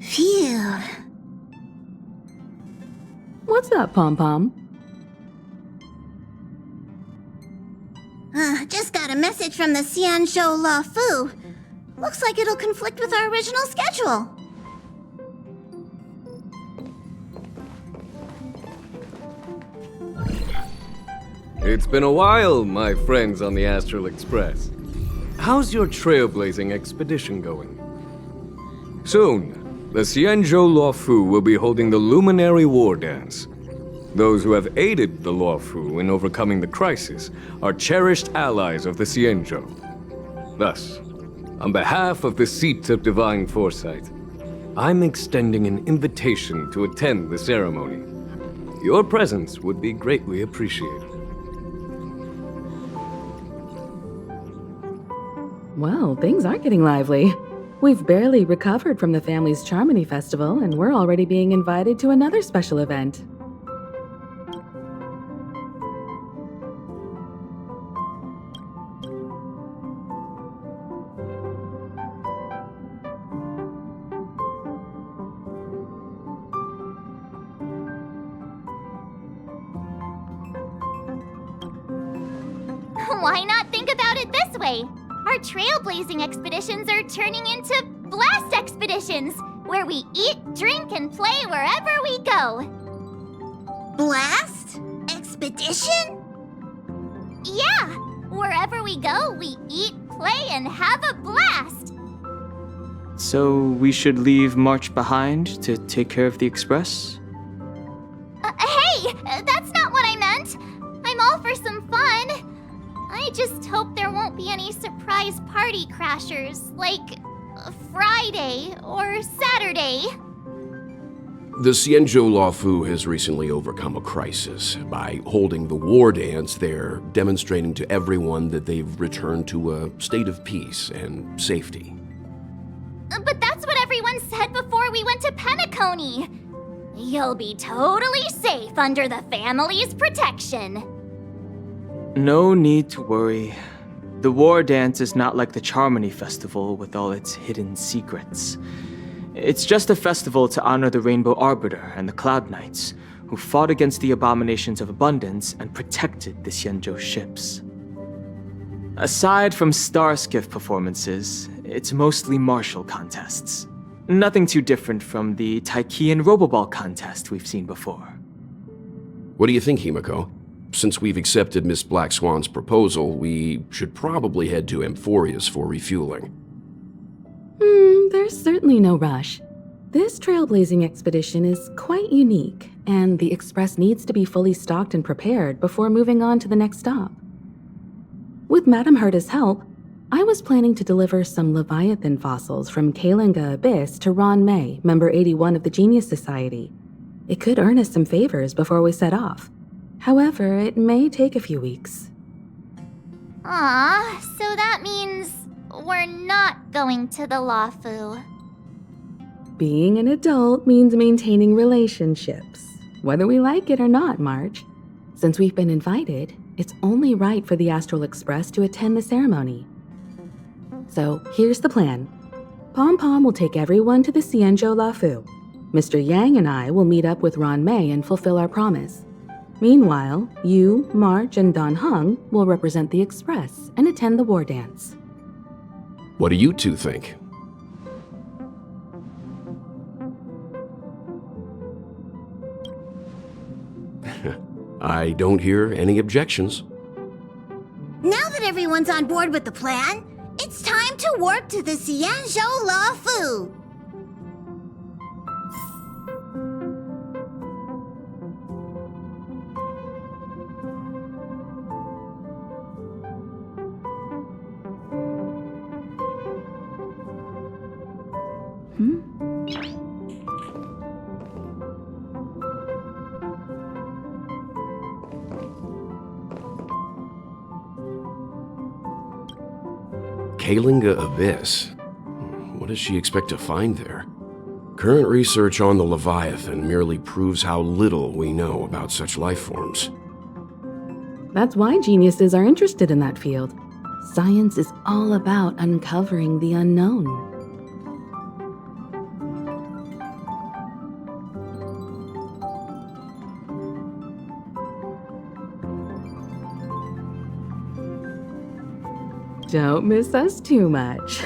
Phew. What's up, Pom-Pom? Just got a message from the Xianzhou La Fu. Looks like it'll conflict with our original schedule. It's been a while, my friends on the Astral Express. How's your trailblazing expedition going? Soon, the Xianzhou Luofu will be holding the Luminary Wardance. Those who have aided the Luofu in overcoming the crisis are cherished allies of the Xianzhou. Thus, on behalf of the Seat of Divine Foresight, I'm extending an invitation to attend the ceremony. Your presence would be greatly appreciated. Well, things are getting lively. We've barely recovered from the family's Charmony Festival, and we're already being invited to another special event. Why not think about it this way? Our trailblazing expeditions are turning into blast expeditions, where we eat, drink, and play wherever we go. Blast? Expedition? Yeah, wherever we go, we eat, play, and have a blast. So we should leave March behind to take care of the Express? Hey, that's not what I meant. I'm all for some fun. I just hope there won't be any surprise party crashers, like Friday or Saturday. The Xianzhou Luofu has recently overcome a crisis. By holding the war dance, they're demonstrating to everyone that they've returned to a state of peace and safety. But that's what everyone said before we went to Penacony. You'll be totally safe under the family's protection. No need to worry. The War Dance is not like the Charmony Festival with all its hidden secrets. It's just a festival to honor the Rainbow Arbiter and the Cloud Knights, who fought against the abominations of abundance and protected the Xianzhou ships. Aside from star skiff performances, it's mostly martial contests. Nothing too different from the Taiki and Roboball contest we've seen before. What do you think, Himiko? Since we've accepted Miss Black Swan's proposal, we should probably head to Amphorius for refueling. There's certainly no rush. This trailblazing expedition is quite unique, and the Express needs to be fully stocked and prepared before moving on to the next stop. With Madame Herta's help, I was planning to deliver some Leviathan fossils from Kalinga Abyss to Ron May, member 81 of the Genius Society. It could earn us some favors before we set off. However, it may take a few weeks. Aw, so that means we're not going to the Luofu. Being an adult means maintaining relationships, whether we like it or not, March. Since we've been invited, it's only right for the Astral Express to attend the ceremony. So here's the plan. Pom-Pom will take everyone to the Xianzhou Luofu. Mr. Yang and I will meet up with Ron May and fulfill our promise. Meanwhile, you, March, and Don Hung will represent the Express and attend the war dance. What do you two think? I don't hear any objections. Now that everyone's on board with the plan, it's time to warp to the Xianzhou Luofu. Kalinga Abyss. What does she expect to find there? Current research on the Leviathan merely proves how little we know about such life forms. That's why geniuses are interested in that field. Science is all about uncovering the unknown. Don't miss us too much.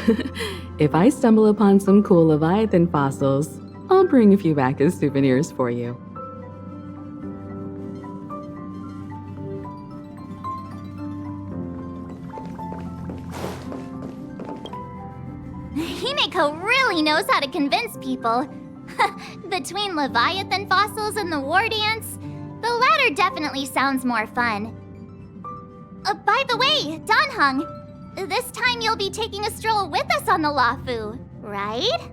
If I stumble upon some cool Leviathan fossils, I'll bring a few back as souvenirs for you. Himeko really knows how to convince people. Between Leviathan fossils and the Wardance, the latter definitely sounds more fun. By the way, Danhung, this time you'll be taking a stroll with us on the Lawfu, right?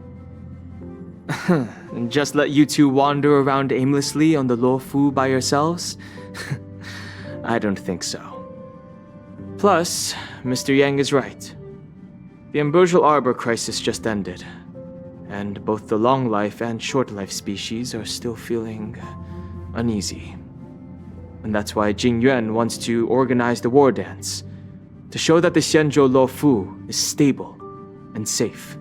Just let you two wander around aimlessly on the Lawfu by yourselves? I don't think so. Plus, Mr. Yang is right. The Ambrosial Arbor crisis just ended, and both the long life and short life species are still feeling uneasy. And that's why Jing Yuan wants to organize the Wardance, to show that the Xianzhou Luofu is stable and safe.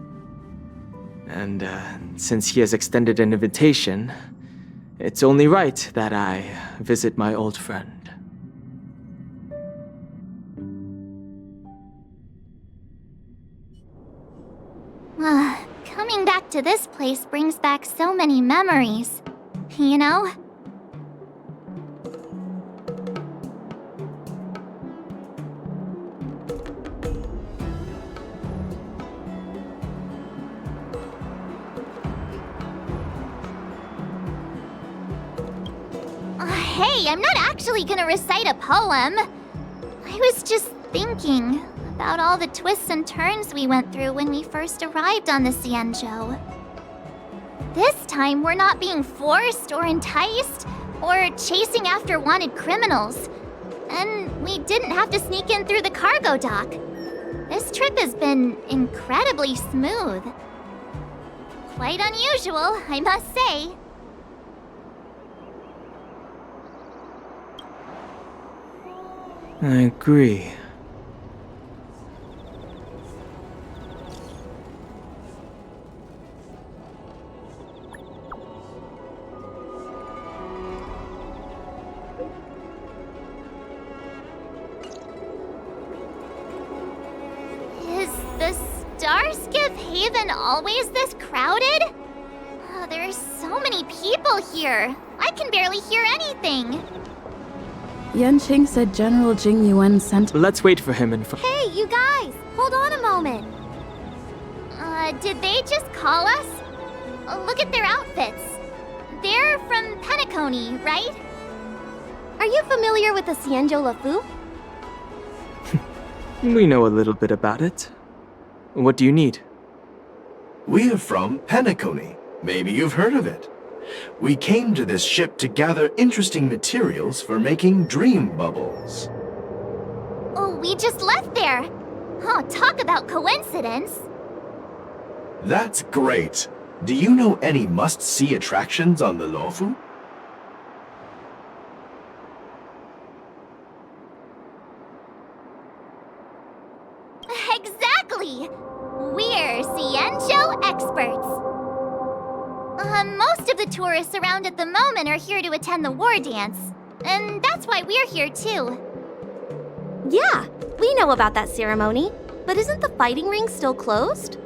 And since he has extended an invitation, it's only right that I visit my old friend. Coming back to this place brings back so many memories, you know? Hey, I'm not actually gonna recite a poem. I was just thinking about all the twists and turns we went through when we first arrived on the Xianzhou. This time, we're not being forced or enticed or chasing after wanted criminals. And we didn't have to sneak in through the cargo dock. This trip has been incredibly smooth. Quite unusual, I must say. I agree. Is the Starskiff Haven always this crowded? Oh, there's so many people here. I can barely hear anything. Yanqing said General Jing Yuan sent... Let's wait for him in Hey, you guys! Hold on a moment. Did they just call us? Look at their outfits. They're from Penacony, right? Are you familiar with the Xianzhou Luofu? We know a little bit about it. What do you need? We're from Penacony. Maybe you've heard of it. We came to this ship to gather interesting materials for making dream bubbles. Oh, we just left there. Oh, talk about coincidence. That's great. Do you know any must-see attractions on the Luofu? Exactly! We're Xianzhou experts. Most of the tourists around at the moment are here to attend the Wardance, and that's why we're here too. Yeah, we know about that ceremony, but isn't the fighting ring still closed?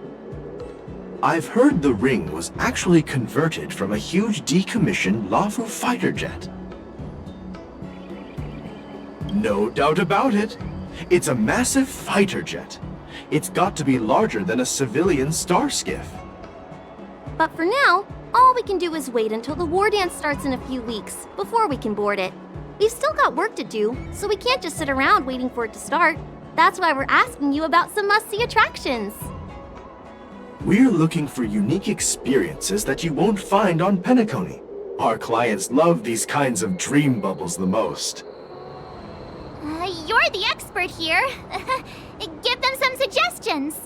I've heard the ring was actually converted from a huge decommissioned Luofu fighter jet. No doubt about it. It's a massive fighter jet. It's got to be larger than a civilian starskiff. But for now, all we can do is wait until the Wardance starts in a few weeks before we can board it. We've still got work to do, so we can't just sit around waiting for it to start. That's why we're asking you about some must-see attractions. We're looking for unique experiences that you won't find on Penacony. Our clients love these kinds of dream bubbles the most. You're the expert here. Give them some suggestions.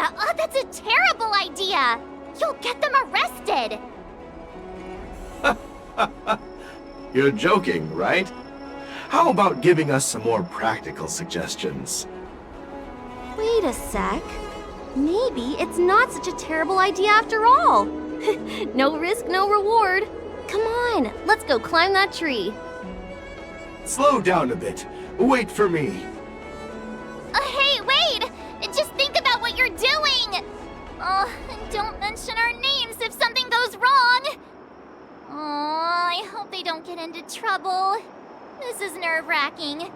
Oh, that's a terrible idea! You'll get them arrested! You're joking, right? How about giving us some more practical suggestions? Wait a sec. Maybe it's not such a terrible idea after all. No risk, no reward. Come on, let's go climb that tree. Slow down a bit. Wait for me. Hey, wait! Just think about what you're doing! Oh, don't mention our names if something goes wrong! Oh, I hope they don't get into trouble. This is nerve-wracking.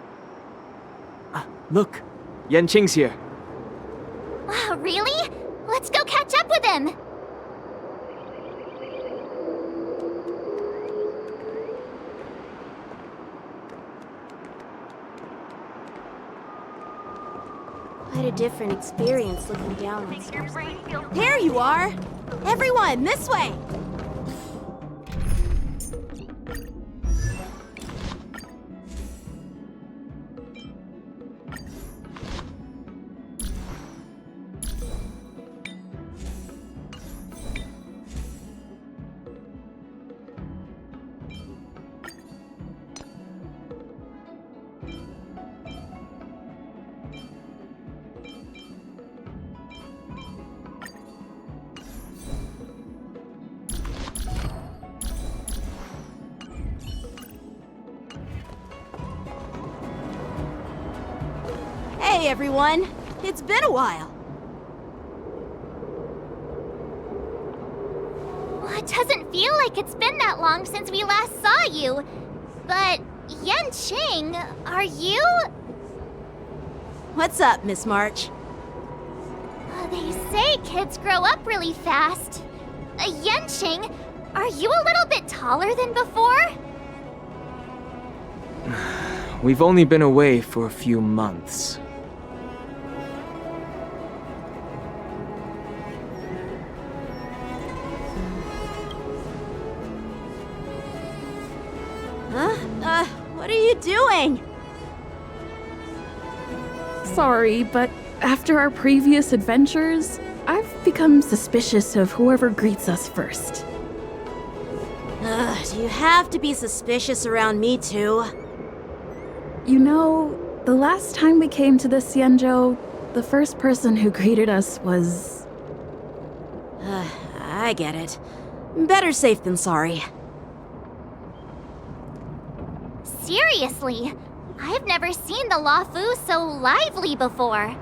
Look, Yanqing's here. Really? Let's go catch up with him! Quite a different experience looking down on stars. There you are! Everyone, this way! Hey everyone! It's been a while. Well, it doesn't feel like it's been that long since we last saw you. But, Yanqing, are you? What's up, Miss March? They say kids grow up really fast. Yanqing, are you a little bit taller than before? We've only been away for a few months. Huh? What are you doing? Sorry, but after our previous adventures, I've become suspicious of whoever greets us first. Do you have to be suspicious around me too? You know, the last time we came to the Xianzhou, the first person who greeted us was... I get it. Better safe than sorry. Seriously, I've never seen the Luofu so lively before.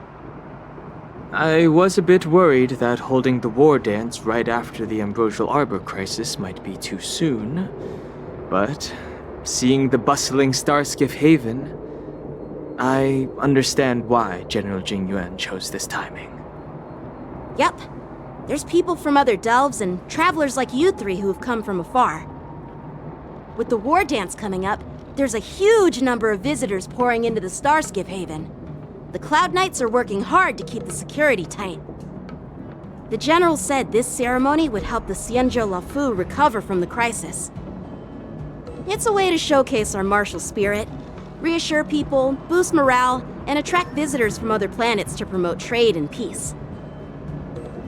I was a bit worried that holding the war dance right after the Ambrosial Arbor crisis might be too soon. But seeing the bustling Starskiff Haven, I understand why General Jing Yuan chose this timing. Yep. There's people from other delves and travelers like you three who've come from afar. With the war dance coming up, there's a huge number of visitors pouring into the Starskiff Haven. The Cloud Knights are working hard to keep the security tight. The General said this ceremony would help the Xianzhou Luofu recover from the crisis. It's a way to showcase our martial spirit, reassure people, boost morale, and attract visitors from other planets to promote trade and peace.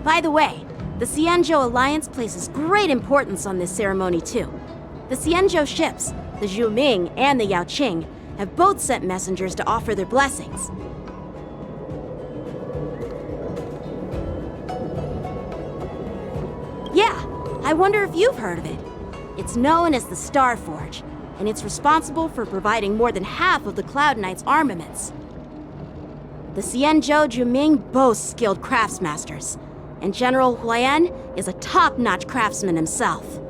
By the way, the Xianzhou Alliance places great importance on this ceremony too. The Xianzhou ships, the Zhuming and the Yaoqing, have both sent messengers to offer their blessings. Yeah, I wonder if you've heard of it. It's known as the Star Forge, and it's responsible for providing more than half of the Cloud Knights' armaments. The Xianzhou Zhuming boasts skilled craftsmasters, and General Huayan is a top-notch craftsman himself.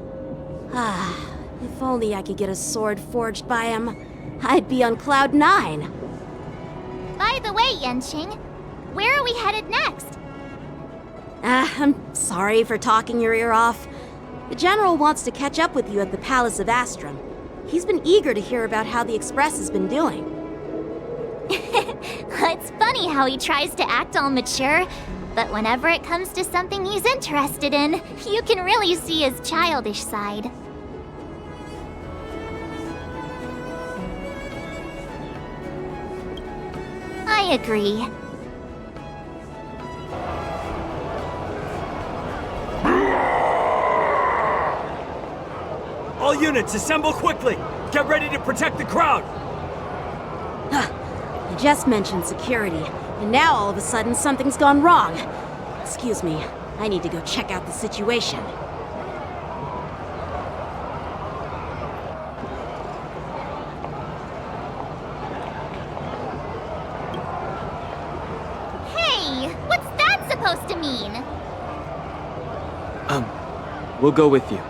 If only I could get a sword forged by him, I'd be on Cloud 9. By the way, Yanqing, where are we headed next? I'm sorry for talking your ear off. The General wants to catch up with you at the Palace of Astrum. He's been eager to hear about how the Express has been doing. It's funny how he tries to act all mature, but whenever it comes to something he's interested in, you can really see his childish side. I agree. units, assemble quickly! Get ready to protect the crowd! I just mentioned security, and now all of a sudden something's gone wrong. Excuse me, I need to go check out the situation. Hey, what's that supposed to mean? We'll go with you.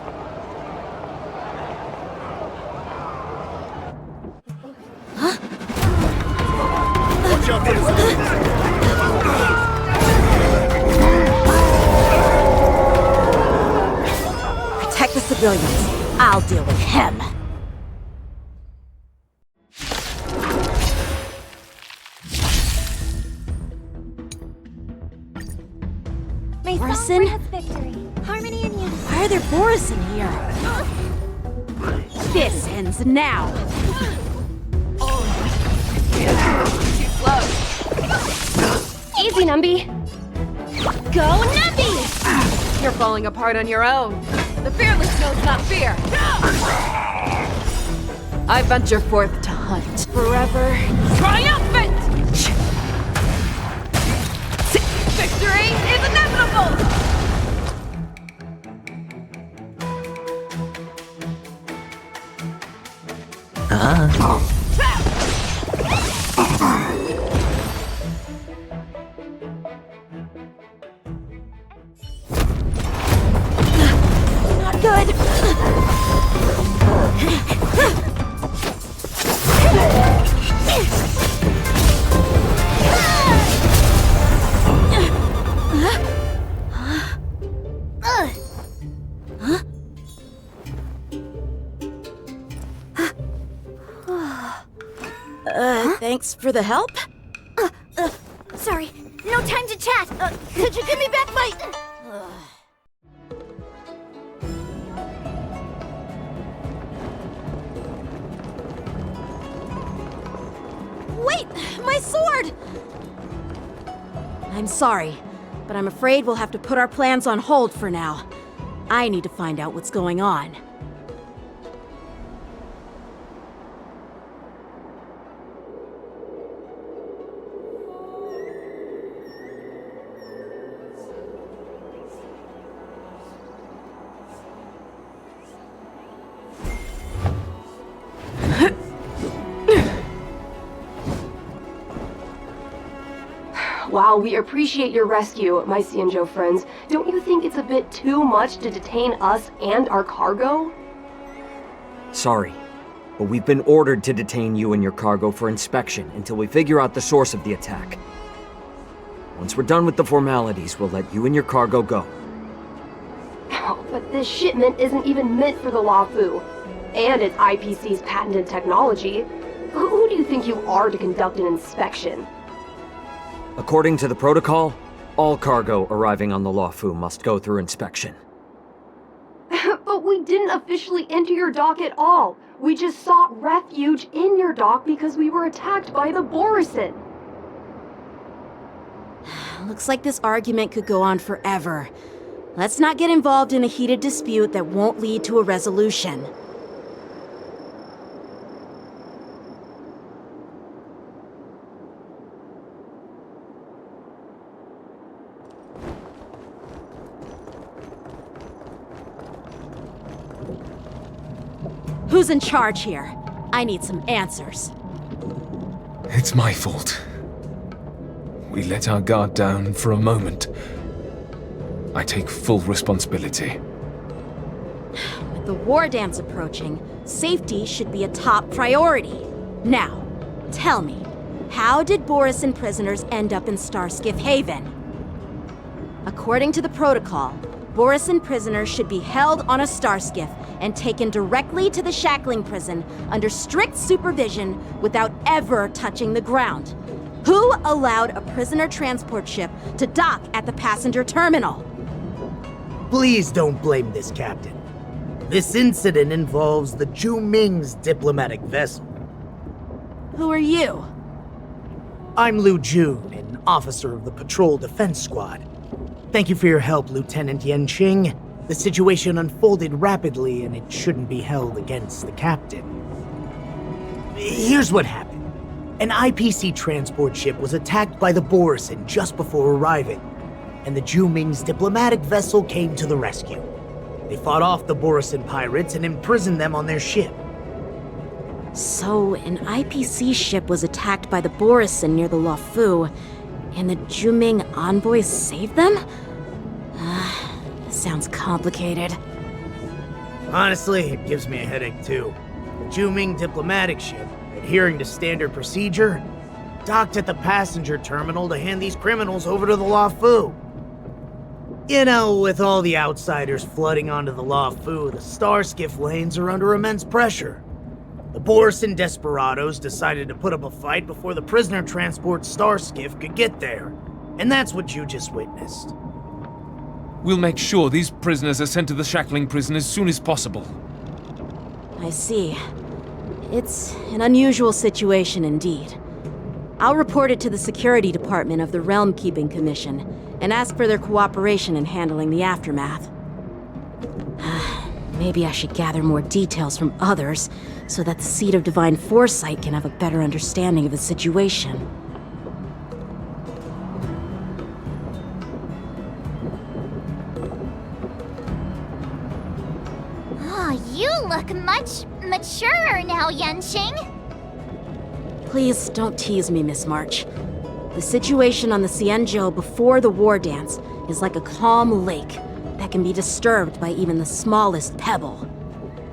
Protect the civilians. I'll deal with him. May Morrison? song bring us victory, harmony and unity. Why are there Boris in here? This ends now. Easy, Numby. Go, Numby! You're falling apart on your own. The fearless knows not fear. I venture forth to hunt forever. Triumphant! Victory is inevitable! Not good. Thanks for the help. Sorry, no time to chat. Could you give me back my... Wait! My sword! I'm sorry, but I'm afraid we'll have to put our plans on hold for now. I need to find out what's going on. While we appreciate your rescue, my Xianzhou friends, don't you think it's a bit too much to detain us and our cargo? Sorry, but we've been ordered to detain you and your cargo for inspection until we figure out the source of the attack. Once we're done with the formalities, we'll let you and your cargo go. But this shipment isn't even meant for the Luofu, and it's IPC's patented technology. Who do you think you are to conduct an inspection? According to the protocol, all cargo arriving on the Luofu must go through inspection. But we didn't officially enter your dock at all. We just sought refuge in your dock because we were attacked by the Borisin. Looks like this argument could go on forever. Let's not get involved in a heated dispute that won't lead to a resolution. Who's in charge here? I need some answers. It's my fault. We let our guard down for a moment. I take full responsibility. With the Wardance approaching, safety should be a top priority. Now, tell me, how did Borisin prisoners end up in Starskiff Haven? According to the protocol, Borisin prisoners should be held on a Starskiff and taken directly to the shackling prison under strict supervision without ever touching the ground. Who allowed a prisoner transport ship to dock at the passenger terminal? Please don't blame this, Captain. This incident involves the Zhu Ming's diplomatic vessel. Who are you? I'm Liu Jun, an officer of the Patrol Defense Squad. Thank you for your help, Lieutenant Yanqing. The situation unfolded rapidly and it shouldn't be held against the captain. Here's what happened. An IPC transport ship was attacked by the Borisin just before arriving, and the Juming's diplomatic vessel came to the rescue. They fought off the Borisin pirates and imprisoned them on their ship. So, an IPC ship was attacked by the Borisin near the Luofu, and the Juming envoys saved them? This sounds complicated. Honestly, it gives me a headache too. The Juming diplomatic ship, adhering to standard procedure, docked at the passenger terminal to hand these criminals over to the Luofu. You know, with all the outsiders flooding onto the Luofu, the Starskiff lanes are under immense pressure. The Borisin desperados decided to put up a fight before the prisoner transport Starskiff could get there. And that's what you just witnessed. We'll make sure these prisoners are sent to the shackling prison as soon as possible. I see. It's an unusual situation indeed. I'll report it to the security department of the Realm Keeping Commission and ask for their cooperation in handling the aftermath. Maybe I should gather more details from others so that the Seat of Divine Foresight can have a better understanding of the situation. Oh, you look much maturer now, Yenshing. Please don't tease me, Miss March. The situation on the Xianzhou before the war dance is like a calm lake that can be disturbed by even the smallest pebble,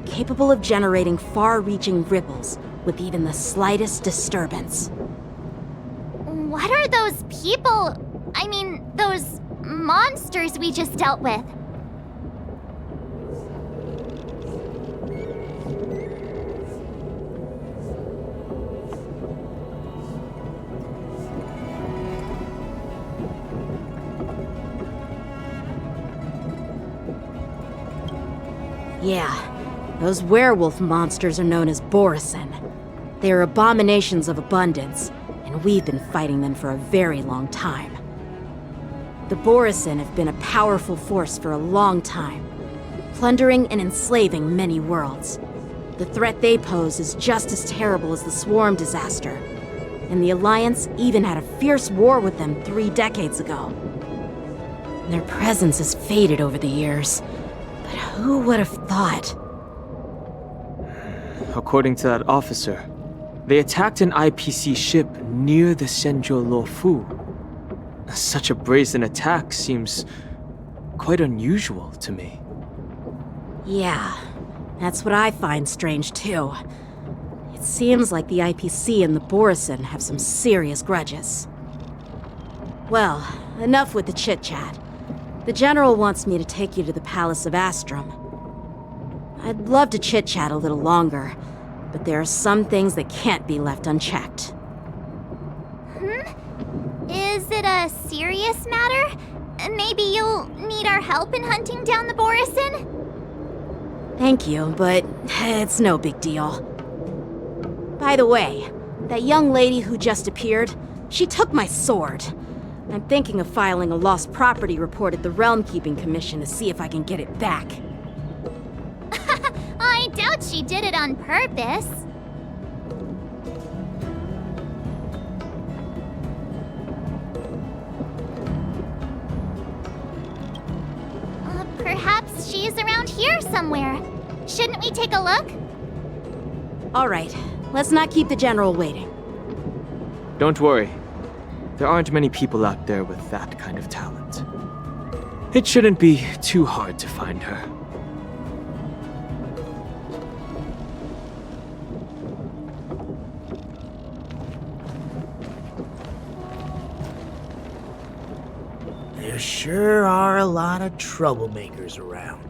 capable of generating far-reaching ripples with even the slightest disturbance. What are those people? I mean, those monsters we just dealt with? Yeah, those werewolf monsters are known as Borisin. They are abominations of abundance, and we've been fighting them for a very long time. The Borisin have been a powerful force for a long time, plundering and enslaving many worlds. The threat they pose is just as terrible as the Swarm disaster, and the Alliance even had a fierce war with them 3 decades ago. Their presence has faded over the years. But who would have thought? According to that officer, they attacked an IPC ship near the Xianzhou Luofu. Such a brazen attack seems quite unusual to me. Yeah, that's what I find strange too. It seems like the IPC and the Borisin have some serious grudges. Well, enough with the chit-chat. The General wants me to take you to the Palace of Astrum. I'd love to chit-chat a little longer, but there are some things that can't be left unchecked. Is it a serious matter? Maybe you'll need our help in hunting down the Borisin? Thank you, but it's no big deal. By the way, that young lady who just appeared, she took my sword. I'm thinking of filing a lost property report at the Realm Keeping Commission to see if I can get it back. I doubt she did it on purpose. Perhaps she's around here somewhere. Shouldn't we take a look? All right, let's not keep the General waiting. Don't worry. There aren't many people out there with that kind of talent. It shouldn't be too hard to find her. There sure are a lot of troublemakers around.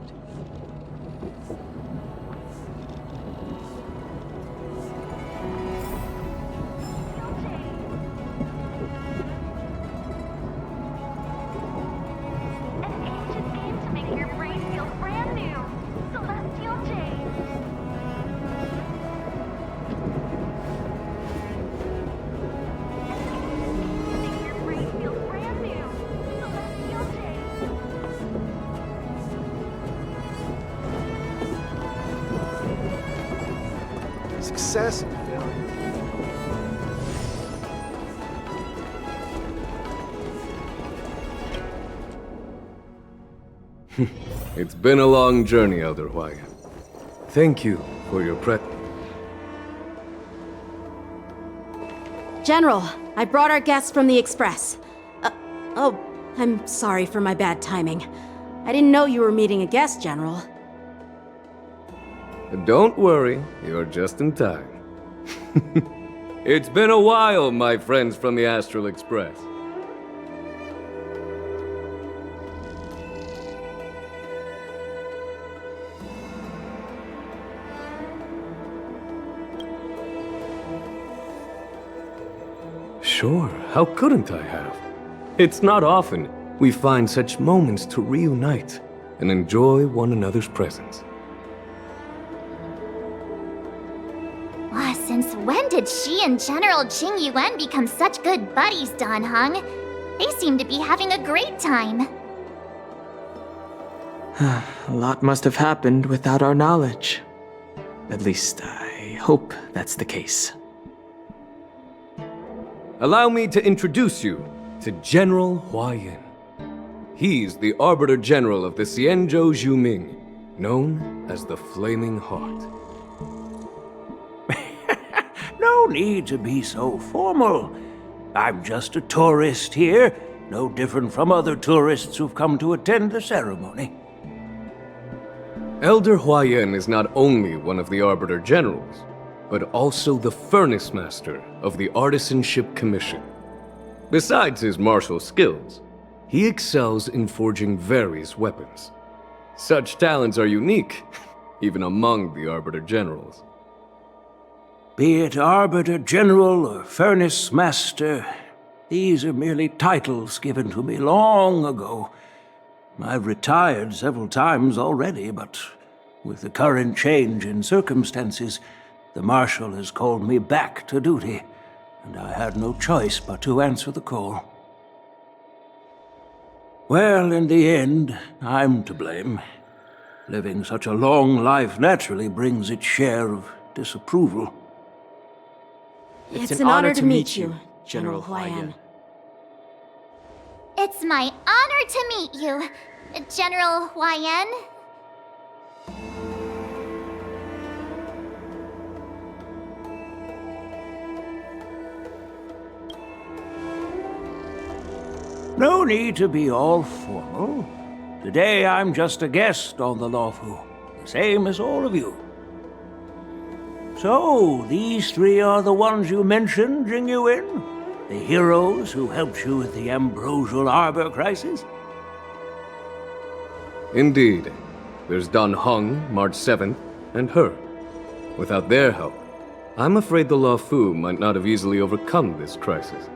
Success and failure. It's been a long journey, Elder Hwayan. Thank you for your General, I brought our guests from the Express. Oh, I'm sorry for my bad timing. I didn't know you were meeting a guest, General. Don't worry, you're just in time. It's been a while, my friends from the Astral Express. Sure, how couldn't I have? It's not often we find such moments to reunite and enjoy one another's presence. Since when did she and General Jing Yuan become such good buddies, Dan Heng? They seem to be having a great time. A lot must have happened without our knowledge. At least, I hope that's the case. Allow me to introduce you to General Hwayan. He's the Arbiter General of the Xianzhou Zhuming, known as the Flaming Heart. No need to be so formal. I'm just a tourist here, no different from other tourists who've come to attend the ceremony. Elder Hwayan is not only one of the Arbiter Generals, but also the Furnace Master of the Artisanship Commission. Besides his martial skills, he excels in forging various weapons. Such talents are unique, even among the Arbiter Generals. Be it Arbiter General or Furnace Master, these are merely titles given to me long ago. I've retired several times already, but with the current change in circumstances, the Marshal has called me back to duty, and I had no choice but to answer the call. Well, in the end, I'm to blame. Living such a long life naturally brings its share of disapproval. It's an honor to meet you, General Hwayan. It's my honor to meet you, General Hwayan. No need to be all formal. Today I'm just a guest on the Luofu, the same as all of you. So, these three are the ones you mentioned, Jing Yuan? The heroes who helped you with the Ambrosial Arbor crisis? Indeed. There's Dan Heng, March 7th, and her. Without their help, I'm afraid the Luofu might not have easily overcome this crisis.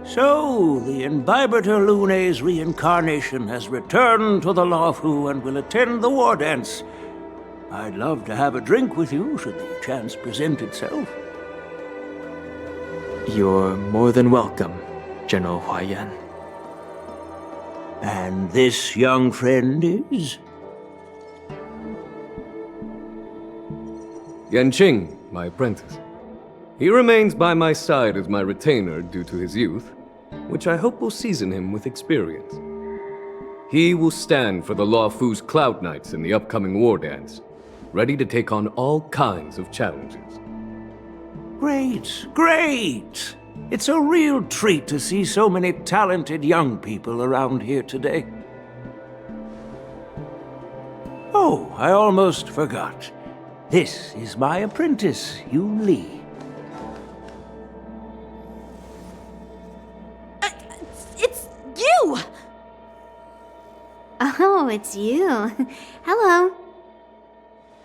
So, the Imbibitor Lune's reincarnation has returned to the Luofu and will attend the Wardance. I'd love to have a drink with you should the chance present itself. You're more than welcome, General Hwayan. And this young friend is? Yanqing, my apprentice. He remains by my side as my retainer due to his youth, which I hope will season him with experience. He will stand for the Luofu's Cloud Knights in the upcoming Wardance, ready to take on all kinds of challenges. Great, great! It's a real treat to see so many talented young people around here today. Oh, I almost forgot. This is my apprentice, Yoon Lee. It's you! Oh, it's you. Hello.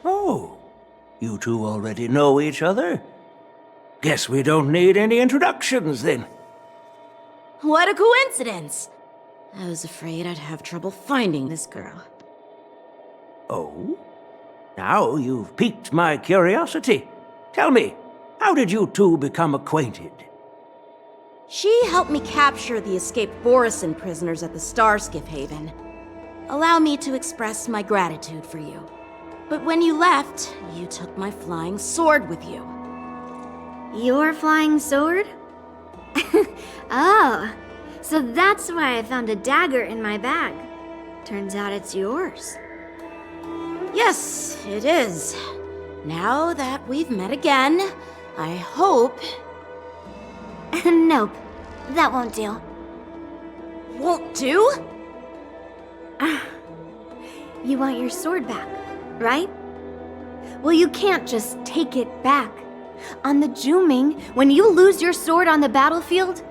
Oh, you two already know each other? Guess we don't need any introductions then. What a coincidence! I was afraid I'd have trouble finding this girl. Oh? Now you've piqued my curiosity. Tell me, how did you two become acquainted? She helped me capture the escaped Borisin prisoners at the Starskiff Haven. Allow me to express my gratitude for you. But when you left, you took my flying sword with you. Your flying sword? Oh, so that's why I found a dagger in my bag. Turns out it's yours. Yes, it is. Now that we've met again, I hope... Nope, that won't do. Won't do? You want your sword back, right? Well, you can't just take it back. On the Juming, when you lose your sword on the battlefield,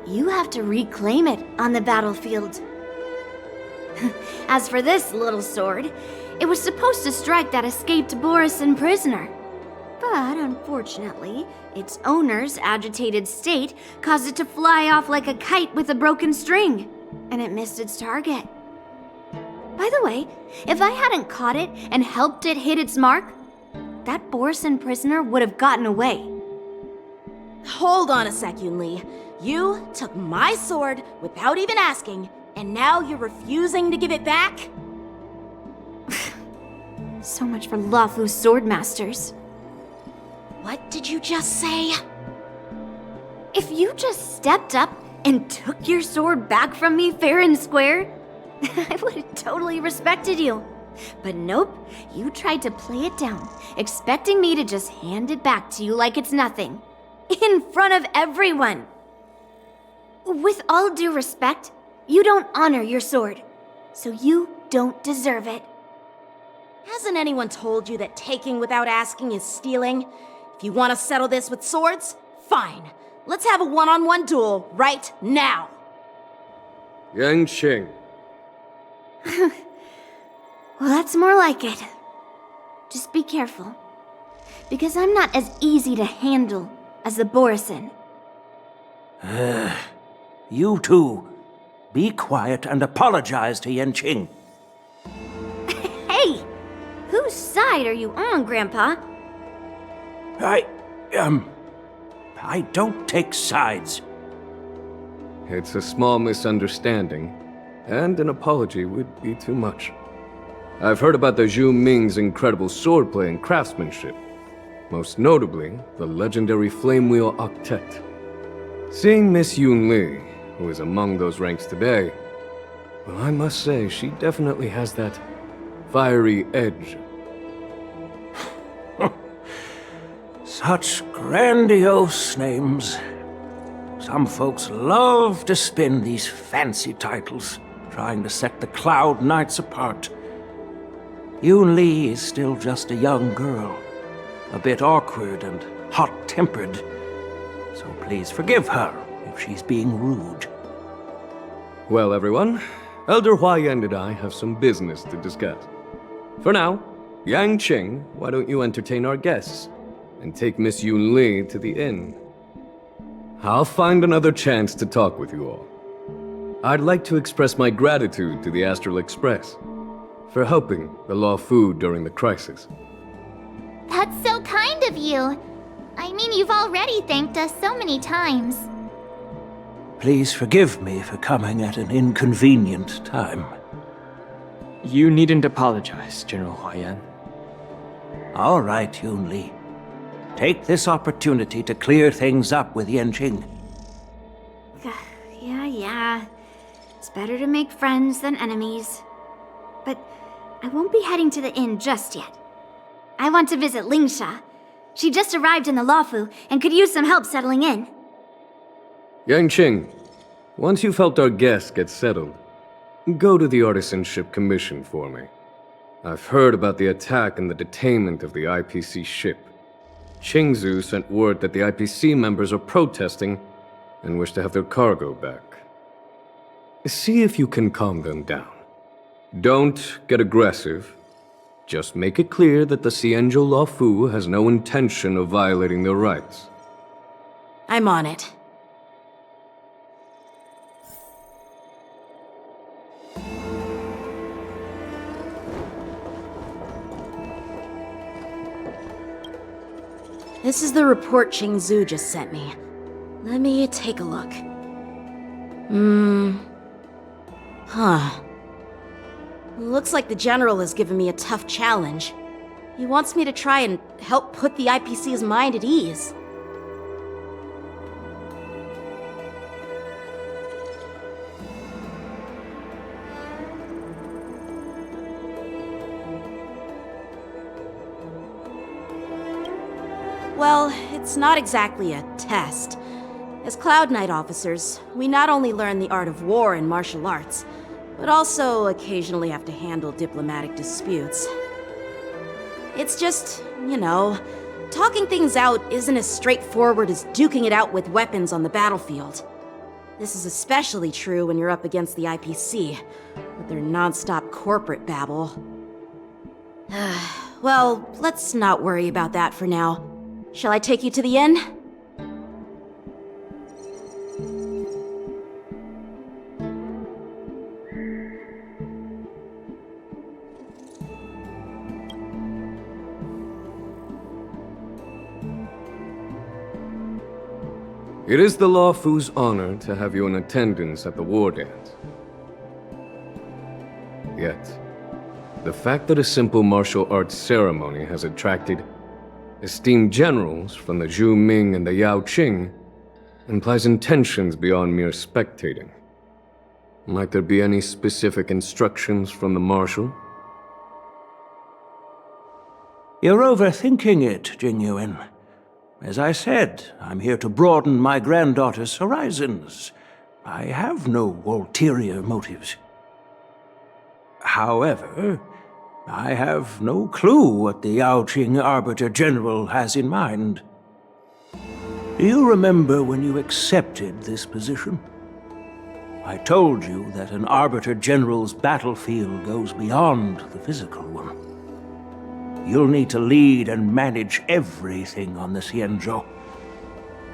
you have to reclaim it on the battlefield. As for this little sword, it was supposed to strike that escaped Borisin prisoner. But unfortunately, its owner's agitated state caused it to fly off like a kite with a broken string, and it missed its target. By the way, if I hadn't caught it and helped it hit its mark, that Borisin prisoner would have gotten away. Hold on a sec, Yunli. You took my sword without even asking, and now you're refusing to give it back? So much for Lafu's swordmasters. What did you just say? If you just stepped up and took your sword back from me fair and square, I would have totally respected you. But nope, you tried to play it down, expecting me to just hand it back to you like it's nothing. In front of everyone. With all due respect, you don't honor your sword, so you don't deserve it. Hasn't anyone told you that taking without asking is stealing? If you want to settle this with swords, fine. Let's have a one-on-one duel right now. Yanqing. Well, that's more like it. Just be careful, because I'm not as easy to handle as the Borisin. You two, be quiet and apologize to Yanqing. Hey! Whose side are you on, Grandpa? I don't take sides. It's a small misunderstanding, and an apology would be too much. I've heard about the Zhu Ming's incredible swordplay and craftsmanship, most notably the legendary Flame Wheel Octet. Seeing Miss Yunli, who is among those ranks today, well, I must say she definitely has that fiery edge. Such grandiose names. Some folks love to spin these fancy titles, trying to set the Cloud Knights apart. Yunli is still just a young girl, a bit awkward and hot-tempered, so please forgive her if she's being rude. Well, everyone, Elder Huayan and I have some business to discuss. For now, Yanqing, why don't you entertain our guests and take Miss Yunli to the inn? I'll find another chance to talk with you all. I'd like to express my gratitude to the Astral Express for helping the Luofu during the crisis. That's so kind of you. I mean, you've already thanked us so many times. Please forgive me for coming at an inconvenient time. You needn't apologize, General Huayan. All right, Yunli. Take this opportunity to clear things up with Yanqing. Yeah. It's better to make friends than enemies. But I won't be heading to the inn just yet. I want to visit Lingsha. She just arrived in the Luofu and could use some help settling in. Yanqing, once you've helped our guests get settled, go to the Artisanship Commission for me. I've heard about the attack and the detainment of the IPC ship. Qingzu sent word that the IPC members are protesting and wish to have their cargo back. See if you can calm them down. Don't get aggressive. Just make it clear that the Xianzhou Luofu has no intention of violating their rights. I'm on it. This is the report Qingzu just sent me. Let me take a look. Looks like the General has given me a tough challenge. He wants me to try and help put the IPC's mind at ease. Well, it's not exactly a test. As Cloud Knight officers, we not only learn the art of war and martial arts, but also occasionally have to handle diplomatic disputes. It's just, talking things out isn't as straightforward as duking it out with weapons on the battlefield. This is especially true when you're up against the IPC, with their non-stop corporate babble. Well, let's not worry about that for now. Shall I take you to the inn? It is the Lawfu's honor to have you in attendance at the Wardance. Yet, the fact that a simple martial arts ceremony has attracted esteemed generals from the Zhu Ming and the Yao Qing implies intentions beyond mere spectating. Might there be any specific instructions from the Marshal? You're overthinking it, Genuine. As I said, I'm here to broaden my granddaughter's horizons. I have no ulterior motives. However, I have no clue what the Yao Qing Arbiter General has in mind. Do you remember when you accepted this position? I told you that an Arbiter General's battlefield goes beyond the physical one. You'll need to lead and manage everything on the Xianzhou.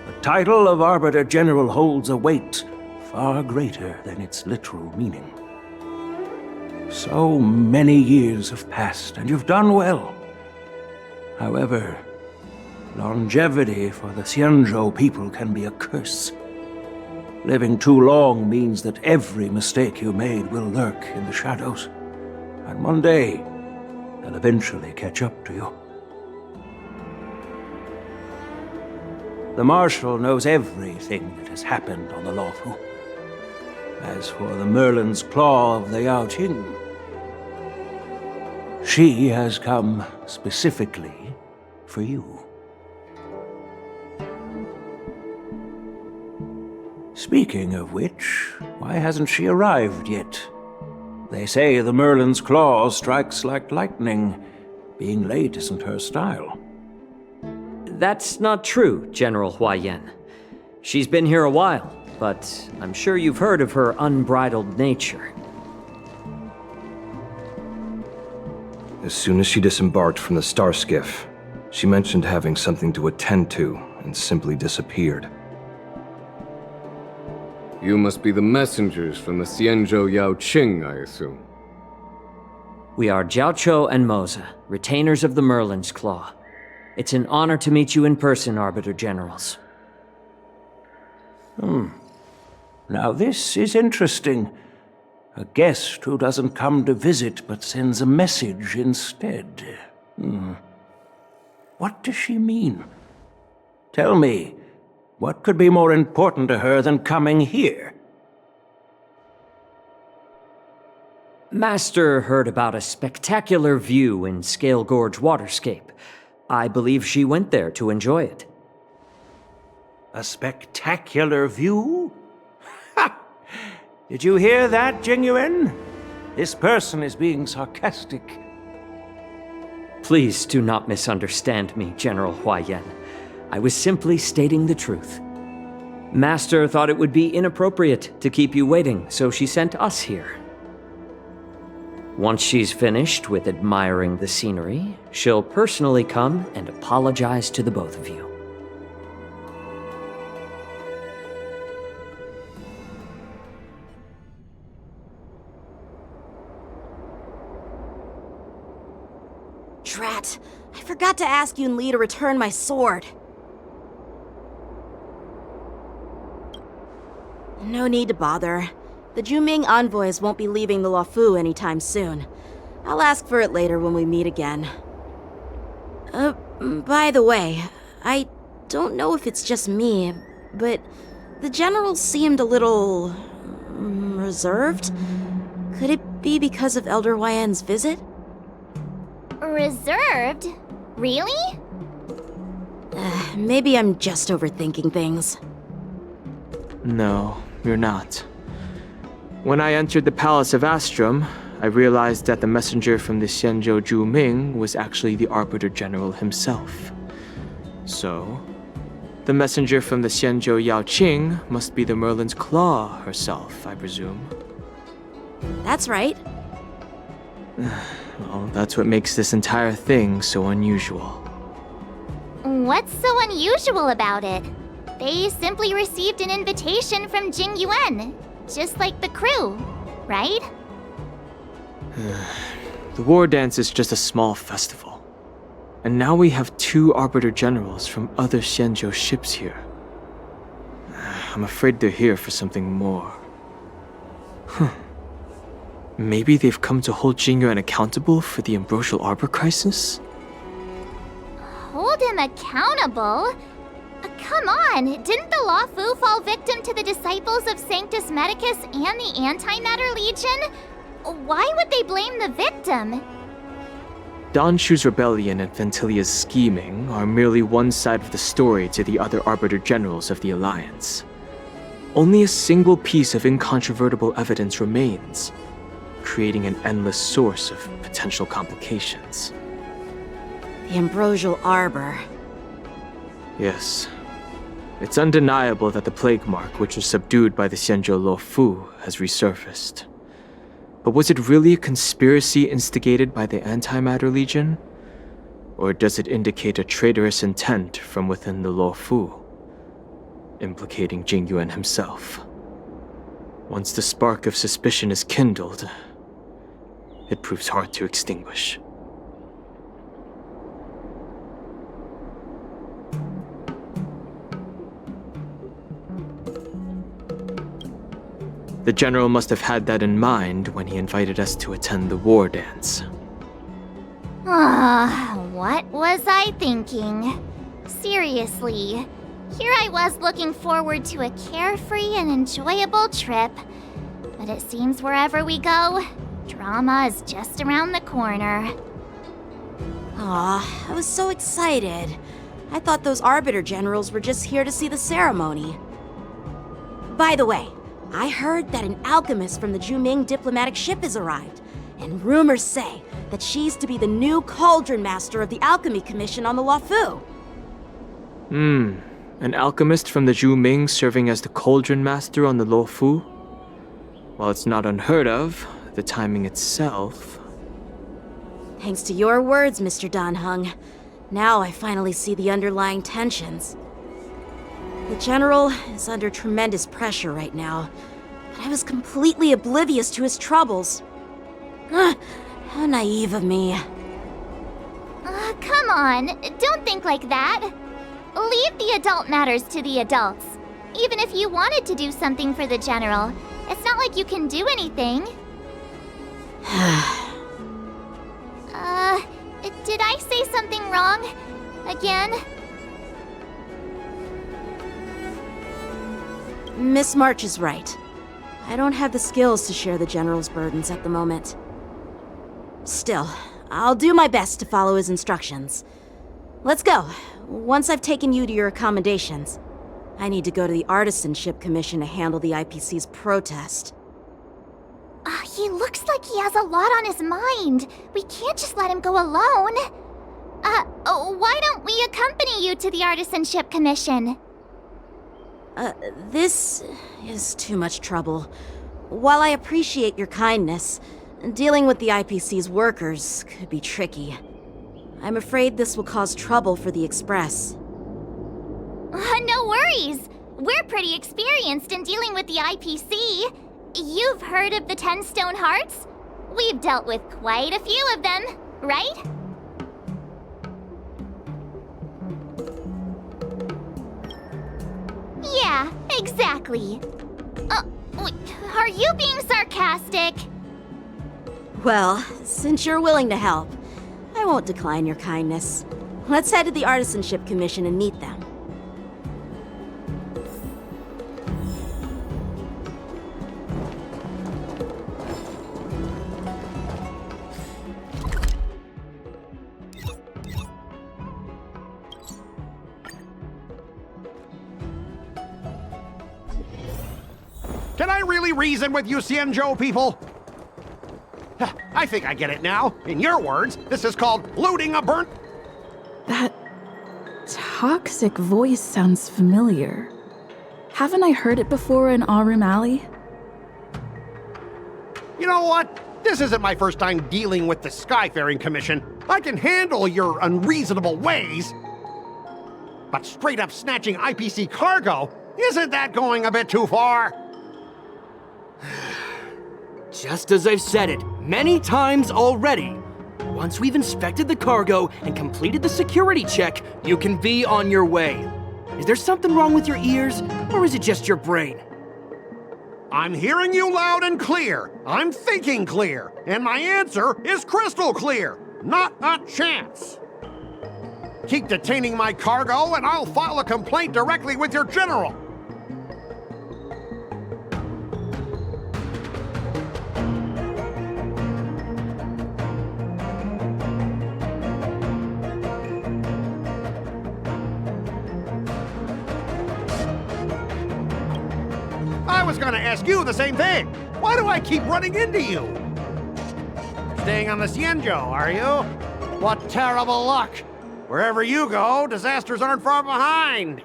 The title of Arbiter General holds a weight far greater than its literal meaning. So many years have passed, and you've done well. However, longevity for the Xianzhou people can be a curse. Living too long means that every mistake you made will lurk in the shadows. And one day, they'll eventually catch up to you. The Marshal knows everything that has happened on the Lawfu. As for the Merlin's Claw of the Yao Qing, she has come specifically for you. Speaking of which, why hasn't she arrived yet? They say the Merlin's Claw strikes like lightning. Being late isn't her style. That's not true, General Huayan. She's been here a while, but I'm sure you've heard of her unbridled nature. As soon as she disembarked from the star skiff, she mentioned having something to attend to and simply disappeared. You must be the messengers from the Xianzhou Yao Qing, I assume. We are Jiaoqiu and Moza, retainers of the Merlin's Claw. It's an honor to meet you in person, Arbiter Generals. Now this is interesting. A guest who doesn't come to visit but sends a message instead. What does she mean? Tell me, what could be more important to her than coming here? Master heard about a spectacular view in Scale Gorge Waterscape. I believe she went there to enjoy it. A spectacular view? Ha! Did you hear that, Genuine? This person is being sarcastic. Please do not misunderstand me, General Huayan. I was simply stating the truth. Master thought it would be inappropriate to keep you waiting, so she sent us here. Once she's finished with admiring the scenery, she'll personally come and apologize to the both of you. Drat! I forgot to ask Yun Li to return my sword. No need to bother. The Juming envoys won't be leaving the Lawfu anytime soon. I'll ask for it later when we meet again. By the way, I don't know if it's just me, but the General seemed a little reserved. Could it be because of Elder YN's visit? Reserved? Really? Maybe I'm just overthinking things. No, you're not. When I entered the Palace of Astrum, I realized that the messenger from the Xianzhou Zhu Ming was actually the Arbiter General himself. So, the messenger from the Xianzhou Yao Qing must be the Merlin's Claw herself, I presume. That's right. Well, that's what makes this entire thing so unusual. What's so unusual about it? They simply received an invitation from Jing Yuan, just like the crew, right? The Wardance is just a small festival. And now we have 2 Arbiter Generals from other Xianzhou ships here. I'm afraid they're here for something more. Maybe they've come to hold Jing Yuan accountable for the Ambrosial Arbor crisis? Hold him accountable? Come on, didn't the Law Fu fall victim to the disciples of Sanctus Medicus and the Antimatter Legion? Why would they blame the victim? Don Shu's rebellion and Ventilia's scheming are merely one side of the story to the other Arbiter Generals of the Alliance. Only a single piece of incontrovertible evidence remains, creating an endless source of potential complications. The Ambrosial Arbor. Yes. It's undeniable that the plague mark, which was subdued by the Xianzhou Lo Fu, has resurfaced. But was it really a conspiracy instigated by the Antimatter Legion? Or does it indicate a traitorous intent from within the Lo Fu, implicating Jing Yuan himself? Once the spark of suspicion is kindled, it proves hard to extinguish. The General must have had that in mind when he invited us to attend the Wardance. What was I thinking? Seriously, here I was looking forward to a carefree and enjoyable trip. But it seems wherever we go, drama is just around the corner. Aw, I was so excited. I thought those Arbiter Generals were just here to see the ceremony. By the way, I heard that an alchemist from the Zhuming diplomatic ship has arrived, and rumors say that she's to be the new Cauldron Master of the Alchemy Commission on the Lo Fu. An alchemist from the Zhuming serving as the Cauldron Master on the Lo Fu? While it's not unheard of, the timing itself... Thanks to your words, Mr. Dan Heng. Now I finally see the underlying tensions. The General is under tremendous pressure right now, but I was completely oblivious to his troubles. How naive of me. Come on, don't think like that. Leave the adult matters to the adults. Even if you wanted to do something for the General, it's not like you can do anything. Did I say something wrong? Again? Miss March is right. I don't have the skills to share the General's burdens at the moment. Still, I'll do my best to follow his instructions. Let's go. Once I've taken you to your accommodations, I need to go to the Artisanship Commission to handle the IPC's protest. He looks like he has a lot on his mind. We can't just let him go alone. Why don't we accompany you to the Artisanship Commission? This is too much trouble. While I appreciate your kindness, dealing with the IPC's workers could be tricky. I'm afraid this will cause trouble for the Express. No worries. We're pretty experienced in dealing with the IPC. You've heard of the 10 Stone Hearts? We've dealt with quite a few of them, right? Yeah, exactly. Are you being sarcastic? Well, since you're willing to help, I won't decline your kindness. Let's head to the Artisanship Commission and meet them. Can I really reason with you Xianzhou people? I think I get it now. In your words, this is called looting a burnt... That toxic voice sounds familiar. Haven't I heard it before in Aurum Alley? You know what? This isn't my first time dealing with the Skyfaring Commission. I can handle your unreasonable ways. But straight up snatching IPC cargo, isn't that going a bit too far? Just as I've said it many times already. Once we've inspected the cargo and completed the security check, you can be on your way. Is there something wrong with your ears, or is it just your brain? I'm hearing you loud and clear. I'm thinking clear. And my answer is crystal clear. Not a chance. Keep detaining my cargo and I'll file a complaint directly with your general. I was gonna ask you the same thing. Why do I keep running into you? Staying on the Xianzhou, are you? What terrible luck. Wherever you go, disasters aren't far behind.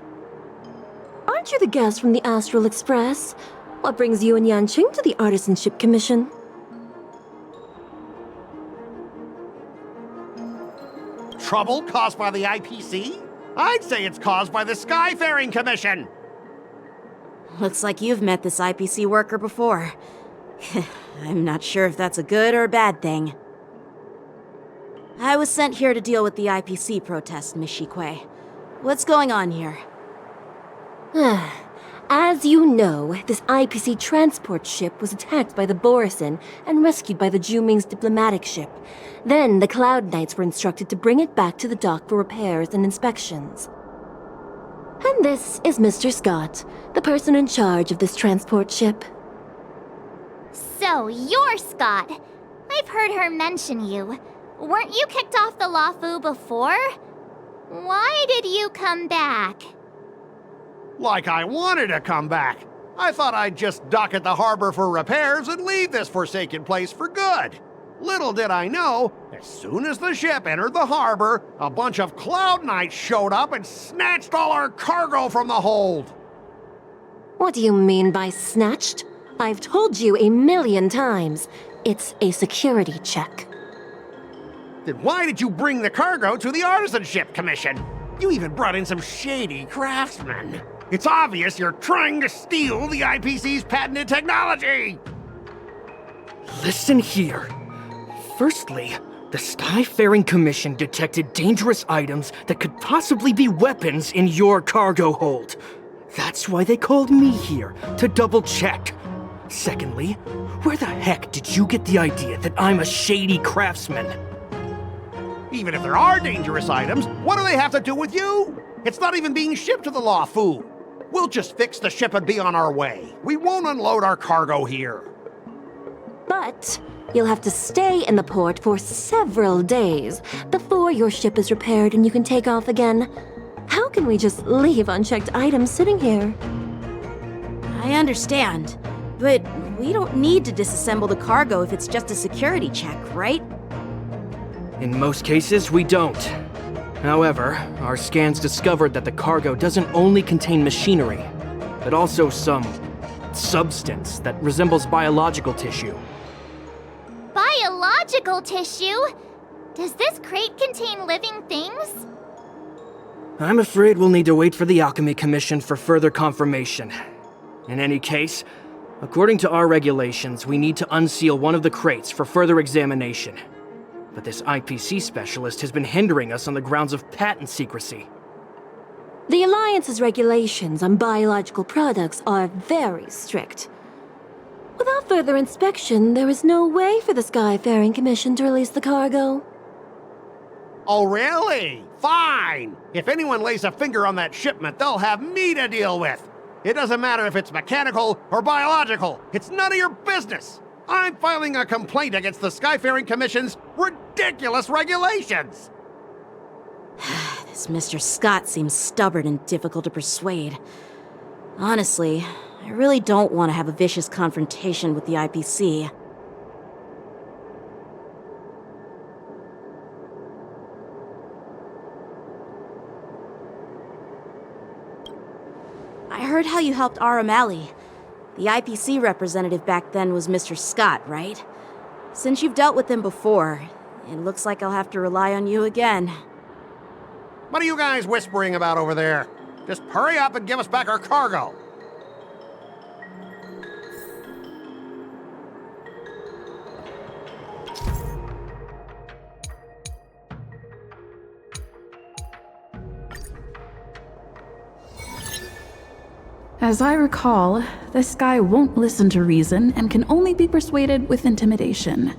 Aren't you the guest from the Astral Express? What brings you and Yanqing to the Artisanship Commission? Trouble caused by the IPC? I'd say it's caused by the Skyfaring Commission. Looks like you've met this IPC worker before. I'm not sure if that's a good or a bad thing. I was sent here to deal with the IPC protest, Miss Shikui. What's going on here? As you know, this IPC transport ship was attacked by the Borisin and rescued by the Juming's diplomatic ship. Then the Cloud Knights were instructed to bring it back to the dock for repairs and inspections. And this is Mr. Scott, the person in charge of this transport ship. So, you're Scott. I've heard her mention you. Weren't you kicked off the Lawfu before? Why did you come back? Like I wanted to come back. I thought I'd just dock at the harbor for repairs and leave this forsaken place for good. Little did I know, as soon as the ship entered the harbor, a bunch of Cloud Knights showed up and snatched all our cargo from the hold. What do you mean by snatched? I've told you 1,000,000 times. It's a security check. Then why did you bring the cargo to the Artisanship Commission? You even brought in some shady craftsmen. It's obvious you're trying to steal the IPC's patented technology! Listen here. Firstly, the Skyfaring Commission detected dangerous items that could possibly be weapons in your cargo hold. That's why they called me here, to double-check. Secondly, where the heck did you get the idea that I'm a shady craftsman? Even if there are dangerous items, what do they have to do with you? It's not even being shipped to the Lawfu. We'll just fix the ship and be on our way. We won't unload our cargo here. But you'll have to stay in the port for several days before your ship is repaired and you can take off again. How can we just leave unchecked items sitting here? I understand, but we don't need to disassemble the cargo if it's just a security check, right? In most cases, we don't. However, our scans discovered that the cargo doesn't only contain machinery, but also some substance that resembles biological tissue. Biological tissue? Does this crate contain living things? I'm afraid we'll need to wait for the Alchemy Commission for further confirmation. In any case, according to our regulations, we need to unseal one of the crates for further examination. But this IPC specialist has been hindering us on the grounds of patent secrecy. The Alliance's regulations on biological products are very strict. Without further inspection, there is no way for the Skyfaring Commission to release the cargo. Oh, really? Fine! If anyone lays a finger on that shipment, they'll have me to deal with. It doesn't matter if it's mechanical or biological. It's none of your business. I'm filing a complaint against the Skyfaring Commission's ridiculous regulations. This Mr. Scott seems stubborn and difficult to persuade. Honestly, I really don't want to have a vicious confrontation with the IPC. I heard how you helped R. O'Malley. The IPC representative back then was Mr. Scott, right? Since you've dealt with him before, it looks like I'll have to rely on you again. What are you guys whispering about over there? Just hurry up and give us back our cargo. As I recall, this guy won't listen to reason and can only be persuaded with intimidation.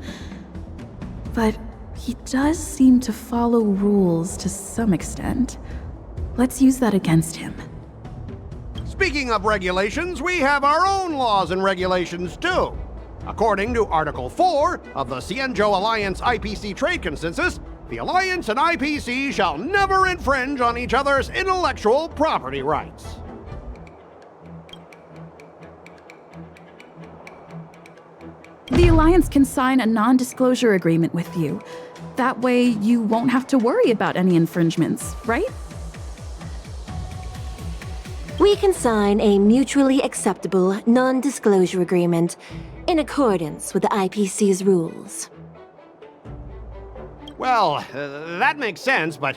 But he does seem to follow rules to some extent. Let's use that against him. Speaking of regulations, we have our own laws and regulations too. According to Article 4 of the Xianzhou Alliance IPC Trade Consensus, the Alliance and IPC shall never infringe on each other's intellectual property rights. The Alliance can sign a non-disclosure agreement with you. That way, you won't have to worry about any infringements, right? We can sign a mutually acceptable non-disclosure agreement in accordance with the IPC's rules. Well, that makes sense, but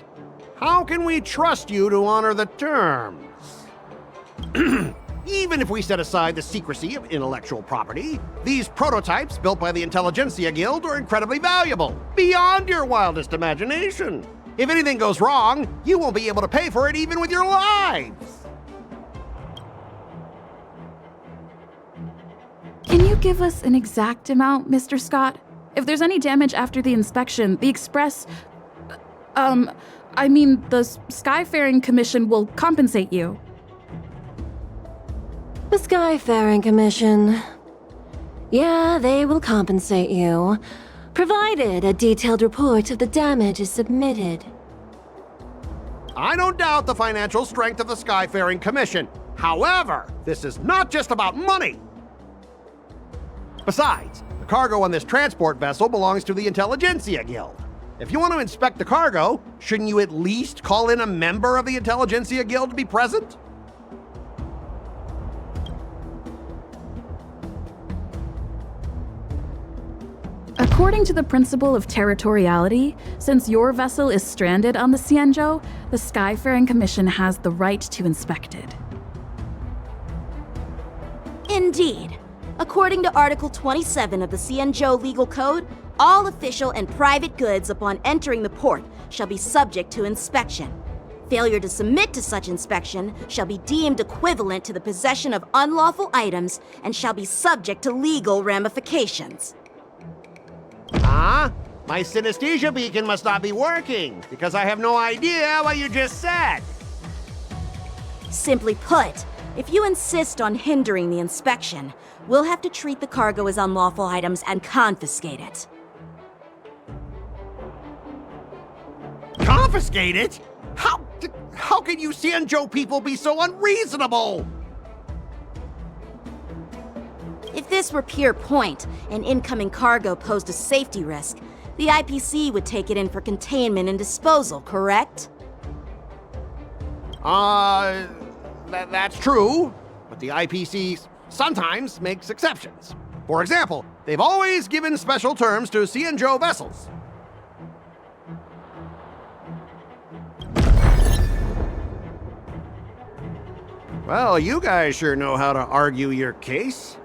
how can we trust you to honor the terms? Even if we set aside the secrecy of intellectual property, these prototypes built by the Intelligentsia Guild are incredibly valuable, beyond your wildest imagination. If anything goes wrong, you won't be able to pay for it even with your lives. Can you give us an exact amount, Mr. Scott? If there's any damage after the inspection, the Express... the Skyfaring Commission will compensate you. The Skyfaring Commission. Yeah, they will compensate you, provided a detailed report of the damage is submitted. I don't doubt the financial strength of the Skyfaring Commission. However, this is not just about money. Besides, the cargo on this transport vessel belongs to the Intelligentsia Guild. If you want to inspect the cargo, shouldn't you at least call in a member of the Intelligentsia Guild to be present? According to the principle of territoriality, since your vessel is stranded on the Xianzhou, the Skyfaring Commission has the right to inspect it. Indeed. According to Article 27 of the Xianzhou Legal Code, all official and private goods upon entering the port shall be subject to inspection. Failure to submit to such inspection shall be deemed equivalent to the possession of unlawful items and shall be subject to legal ramifications. My synesthesia beacon must not be working, because I have no idea what you just said. Simply put, if you insist on hindering the inspection, we'll have to treat the cargo as unlawful items and confiscate it. Confiscate it? How can you Xianzhou people be so unreasonable? If this were pure point, and incoming cargo posed a safety risk, the IPC would take it in for containment and disposal, correct? That's true, but the IPC sometimes makes exceptions. For example, they've always given special terms to Xianzhou vessels. Well, you guys sure know how to argue your case.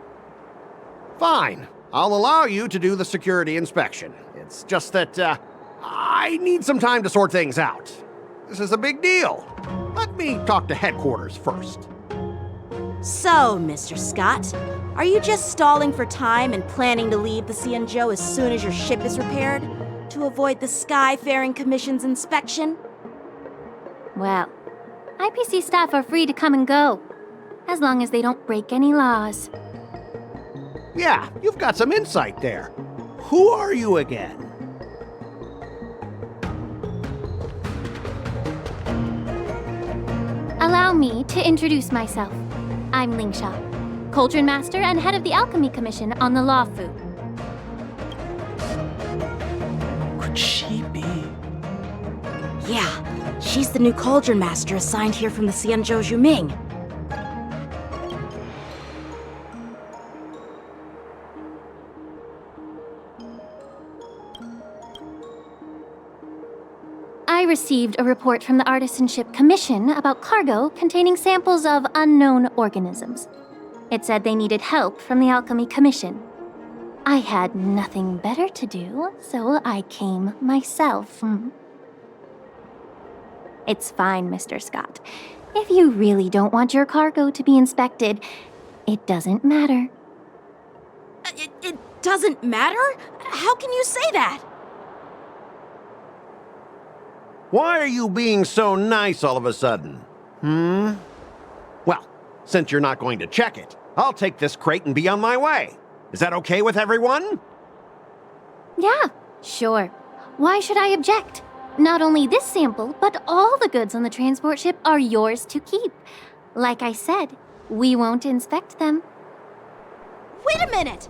Fine, I'll allow you to do the security inspection. It's just that, I need some time to sort things out. This is a big deal. Let me talk to headquarters first. So, Mr. Scott, are you just stalling for time and planning to leave the Xianzhou as soon as your ship is repaired? To to avoid the Skyfaring Commission's inspection? Well, IPC staff are free to come and go, as long as they don't break any laws. Yeah, you've got some insight there. Who are you again? Allow me to introduce myself. I'm Lingsha, Cauldron Master and head of the Alchemy Commission on the Lawfu. Could she be? Yeah, she's the new Cauldron Master assigned here from the Xianzhou Zhuming. I received a report from the Artisanship Commission about cargo containing samples of unknown organisms. It said they needed help from the Alchemy Commission. I had nothing better to do, so I came myself. It's fine, Mr. Scott. If you really don't want your cargo to be inspected, it doesn't matter. It doesn't matter? How can you say that? Why are you being so nice all of a sudden? Well, since you're not going to check it, I'll take this crate and be on my way. Is that okay with everyone? Yeah, sure. Why should I object? Not only this sample, but all the goods on the transport ship are yours to keep. Like I said, we won't inspect them. Wait a minute!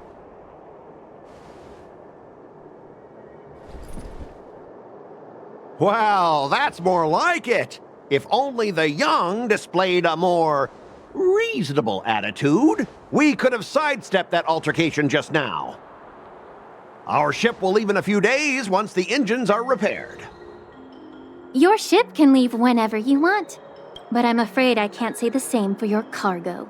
Well, that's more like it. If only the young displayed a more reasonable attitude, we could have sidestepped that altercation just now. Our ship will leave in a few days once the engines are repaired. Your ship can leave whenever you want, but I'm afraid I can't say the same for your cargo.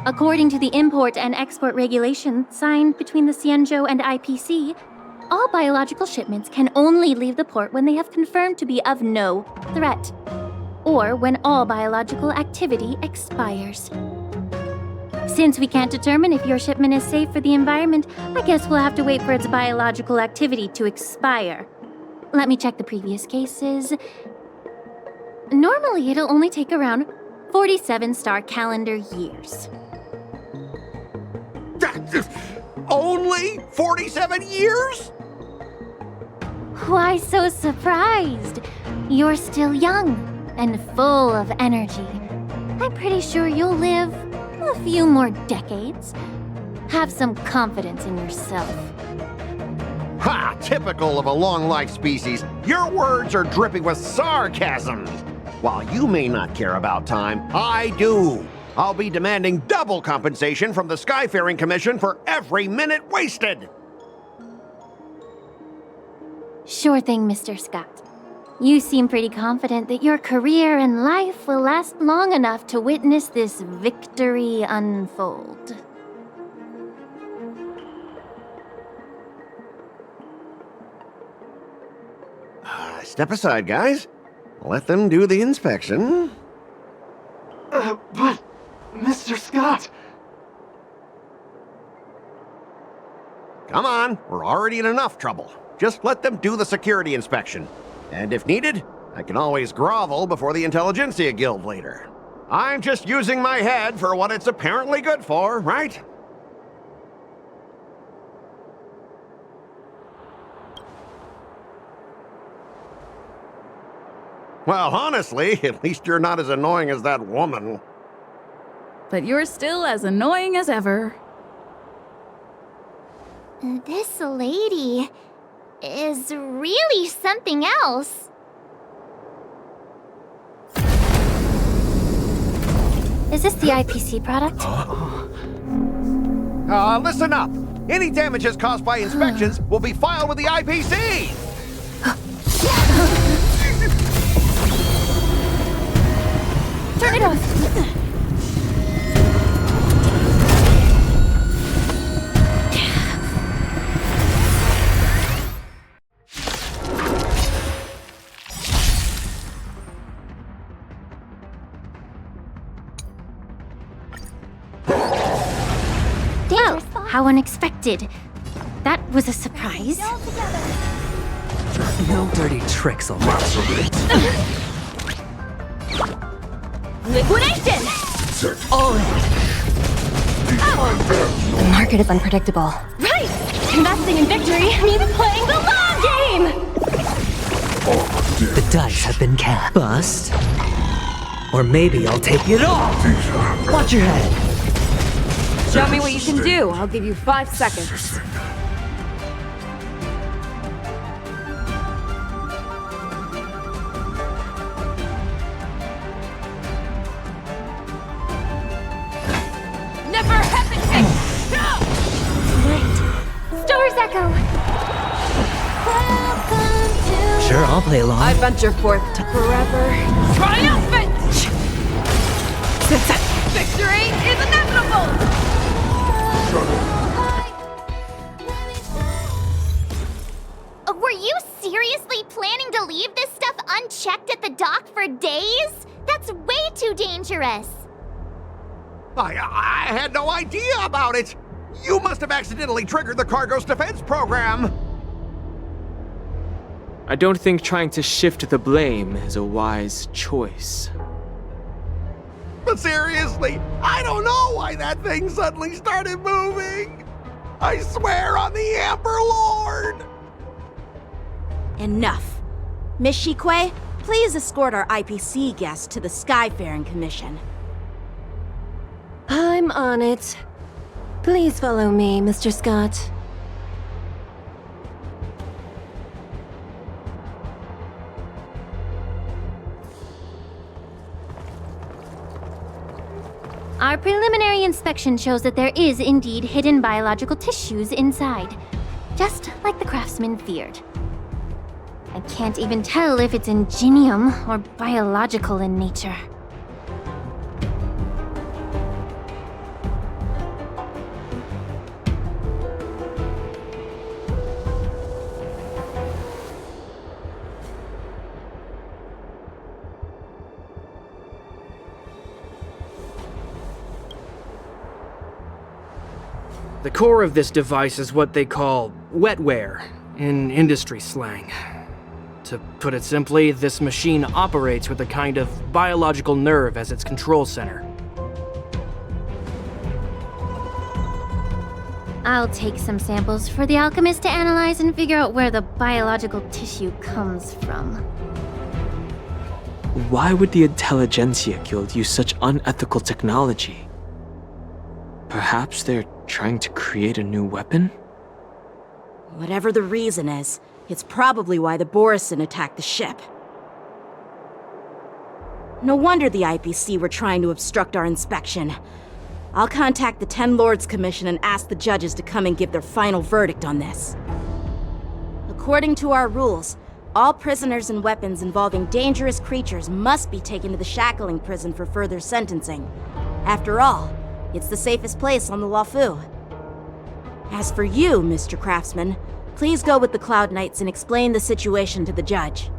According to the import and export regulation signed between the Xianzhou and IPC, all biological shipments can only leave the port when they have confirmed to be of no threat, or when all biological activity expires. Since we can't determine if your shipment is safe for the environment, I guess we'll have to wait for its biological activity to expire. Let me check the previous cases. Normally, it'll only take around 47 star calendar years. Only 47 years? Why so surprised? You're still young and full of energy. I'm pretty sure you'll live a few more decades. Have some confidence in yourself. Ha! Typical of a long-life species. Your words are dripping with sarcasm. While you may not care about time, I do. I'll be demanding double compensation from the Skyfaring Commission for every minute wasted. Sure thing, Mr. Scott. You seem pretty confident that your career and life will last long enough to witness this victory unfold. Step aside, guys. Let them do the inspection. But, Mr. Scott... Come on, we're already in enough trouble. Just let them do the security inspection. And if needed, I can always grovel before the Intelligentsia Guild later. I'm just using my head for what it's apparently good for, right? Well, honestly, at least you're not as annoying as that woman. But you're still as annoying as ever. This lady is really something else. Is this the IPC product? Listen up. Any damages caused by inspections will be filed with the IPC. Turn it off! How unexpected. That was a surprise. No dirty tricks on my Liquidation! All in. The market is unpredictable. Right! Investing in victory means playing the long game! The dice have been cast. Bust. Or maybe I'll take it all. Watch your head. Show me what you can do. I'll give you 5 seconds. Never hesitate! Right. Stars Echo! Sure, I'll play along. I venture forth to forever. Triumphant! Victory is inevitable! Were you seriously planning to leave this stuff unchecked at the dock for days? That's way too dangerous. I had no idea about it! You must have accidentally triggered the cargo's defense program! I don't think trying to shift the blame is a wise choice. But seriously, I don't know why that thing suddenly started moving! I swear on the Emperor Lord! Enough. Miss Shikwe, please escort our IPC guest to the Skyfaring Commission. I'm on it. Please follow me, Mr. Scott. Our preliminary inspection shows that there is indeed hidden biological tissues inside, just like the craftsman feared. I can't even tell if it's ingenium or biological in nature. The core of this device is what they call wetware in industry slang. To put it simply, this machine operates with a kind of biological nerve as its control center. I'll take some samples for the alchemist to analyze and figure out where the biological tissue comes from. Why would the Intelligentsia Guild use such unethical technology? Perhaps they're trying to create a new weapon? Whatever the reason is, it's probably why the Borisin attacked the ship. No wonder the IPC were trying to obstruct our inspection. I'll contact the Ten Lords Commission and ask the judges to come and give their final verdict on this. According to our rules, all prisoners and weapons involving dangerous creatures must be taken to the shackling prison for further sentencing. After all, it's the safest place on the Luofu. As for you, Mr. Craftsman, please go with the Cloud Knights and explain the situation to the judge.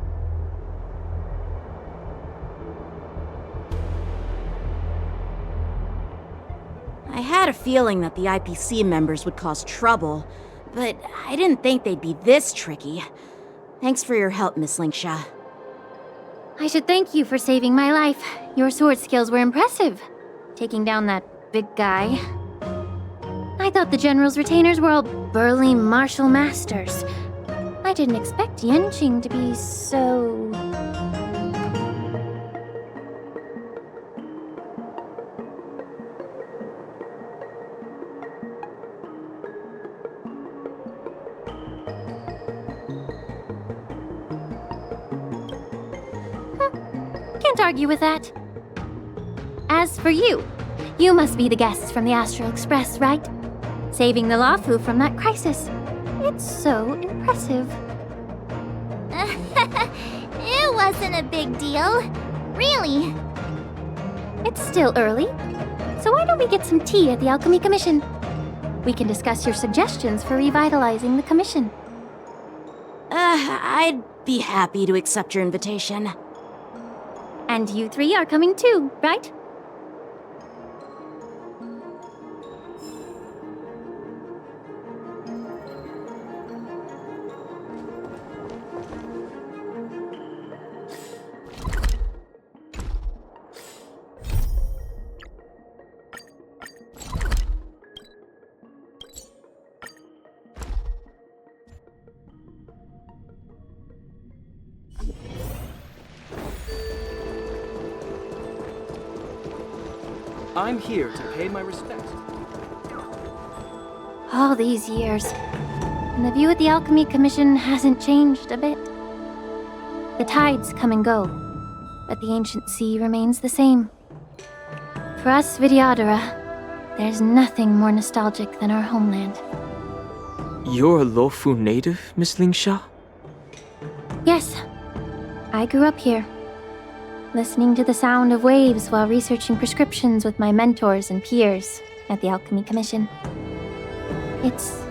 I had a feeling that the IPC members would cause trouble, but I didn't think they'd be this tricky. Thanks for your help, Miss Linksha. I should thank you for saving my life. Your sword skills were impressive. Taking down that big guy. I thought the General's retainers were all burly martial masters. I didn't expect Yenqing to be so... Can't argue with that. As for you, you must be the guests from the Astral Express, right? Saving the Luofu from that crisis. It's so impressive. It wasn't a big deal. Really. It's still early, so why don't we get some tea at the Alchemy Commission? We can discuss your suggestions for revitalizing the commission. I'd be happy to accept your invitation. And you three are coming too, right? I'm here to pay my respects. All these years, and the view at the Alchemy Commission hasn't changed a bit. The tides come and go, but the ancient sea remains the same. For us Vidyadhara, there's nothing more nostalgic than our homeland. You're a Luofu native, Miss Lingsha? Yes, I grew up here, listening to the sound of waves while researching prescriptions with my mentors and peers at the Alchemy Commission. It's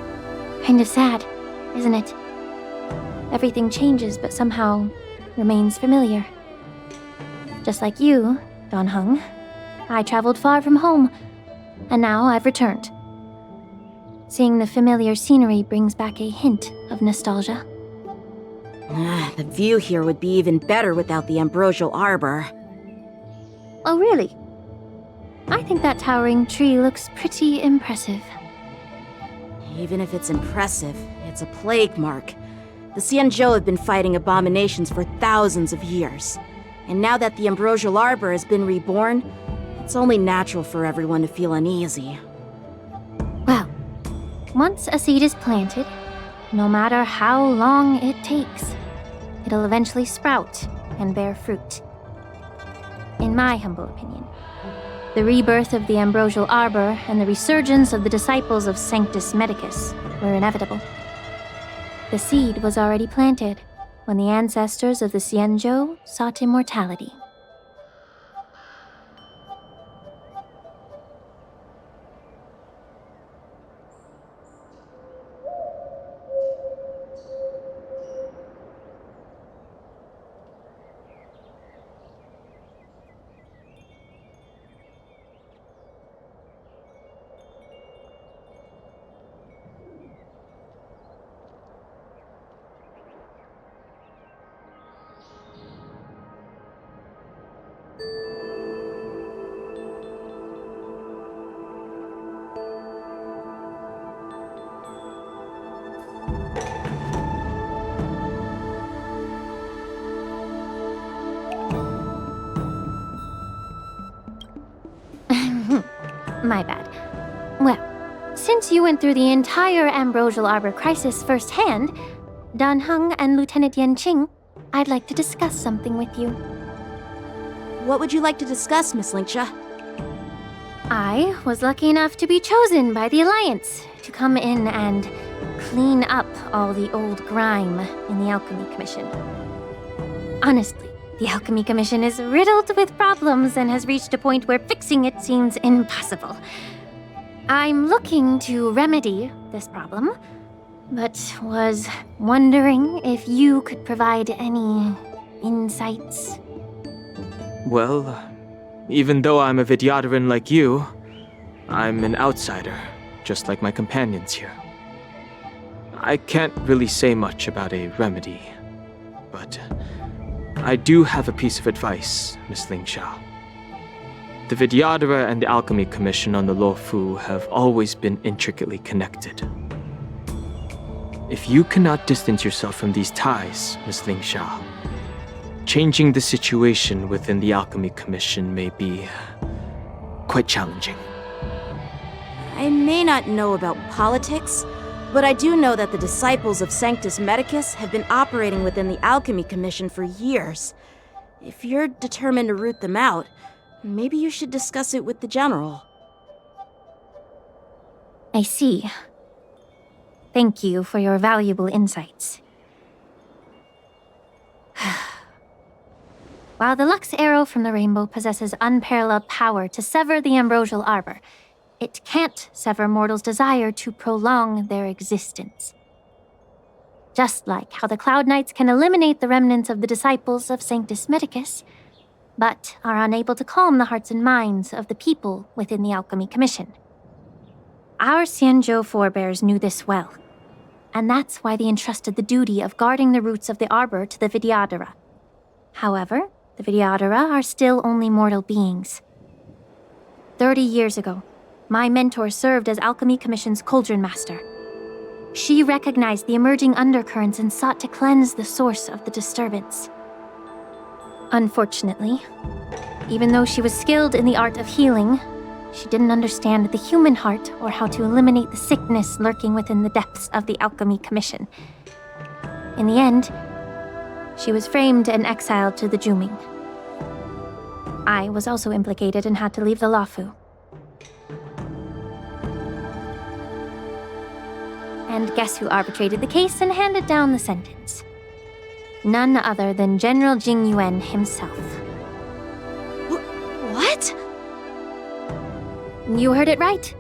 kind of sad, isn't it? Everything changes but somehow remains familiar. Just like you, Don Hung, I traveled far from home, and now I've returned. Seeing the familiar scenery brings back a hint of nostalgia. The view here would be even better without the ambrosial arbor. Oh, really? I think that towering tree looks pretty impressive. Even if it's impressive, it's a plague mark. The Xianzhou have been fighting abominations for thousands of years. And now that the ambrosial arbor has been reborn, it's only natural for everyone to feel uneasy. Well, once a seed is planted, no matter how long it takes, it'll eventually sprout and bear fruit. In my humble opinion, the rebirth of the ambrosial arbor and the resurgence of the disciples of Sanctus Medicus were inevitable. The seed was already planted when the ancestors of the Xianzhou sought immortality. My bad. Well, since you went through the entire Ambrosial Arbor crisis firsthand, Dan Heng and Lieutenant Yan Qing, I'd like to discuss something with you. What would you like to discuss, Miss Lingsha? I was lucky enough to be chosen by the Alliance to come in and clean up all the old grime in the Alchemy Commission. Honestly, the Alchemy Commission is riddled with problems and has reached a point where fixing it seems impossible. I'm looking to remedy this problem, but was wondering if you could provide any insights. Well, even though I'm a Vidyadharan like you, I'm an outsider, just like my companions here. I can't really say much about a remedy, but I do have a piece of advice, Miss Lingsha. The Vidyadhara and the Alchemy Commission on the Luofu have always been intricately connected. If you cannot distance yourself from these ties, Miss Lingsha, changing the situation within the Alchemy Commission may be quite challenging. I may not know about politics, but I do know that the disciples of Sanctus Medicus have been operating within the Alchemy Commission for years. If you're determined to root them out, maybe you should discuss it with the General. I see. Thank you for your valuable insights. While the Lux Arrow from the Rainbow possesses unparalleled power to sever the Ambrosial Arbor, it can't sever mortals' desire to prolong their existence. Just like how the Cloud Knights can eliminate the remnants of the disciples of Sanctus Medicus, but are unable to calm the hearts and minds of the people within the Alchemy Commission. Our Xianzhou forebears knew this well, and that's why they entrusted the duty of guarding the roots of the Arbor to the Vidyadhara. However, the Vidyadhara are still only mortal beings. 30 years ago, my mentor served as Alchemy Commission's Cauldron Master. She recognized the emerging undercurrents and sought to cleanse the source of the disturbance. Unfortunately, even though she was skilled in the art of healing, She didn't understand the human heart or how to eliminate the sickness lurking within the depths of the Alchemy Commission. In the end, she was framed and exiled to the Juming. I was also implicated and had to leave the Lafu. And guess who arbitrated the case and handed down the sentence? None other than General Jing Yuan himself. What? You heard it right.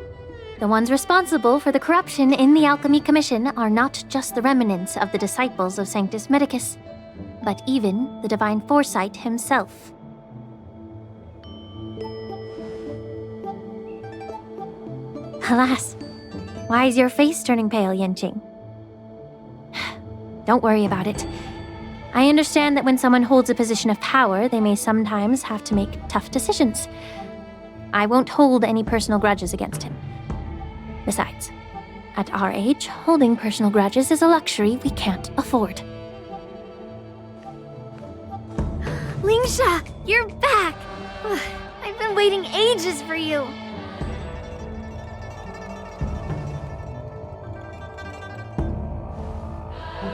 The ones responsible for the corruption in the Alchemy Commission are not just the remnants of the disciples of Sanctus Medicus, but even the Divine Foresight himself. Alas, why is your face turning pale, Yanqing? Don't worry about it. I understand that when someone holds a position of power, they may sometimes have to make tough decisions. I won't hold any personal grudges against him. Besides, at our age, holding personal grudges is a luxury we can't afford. Lingsha, you're back! I've been waiting ages for you.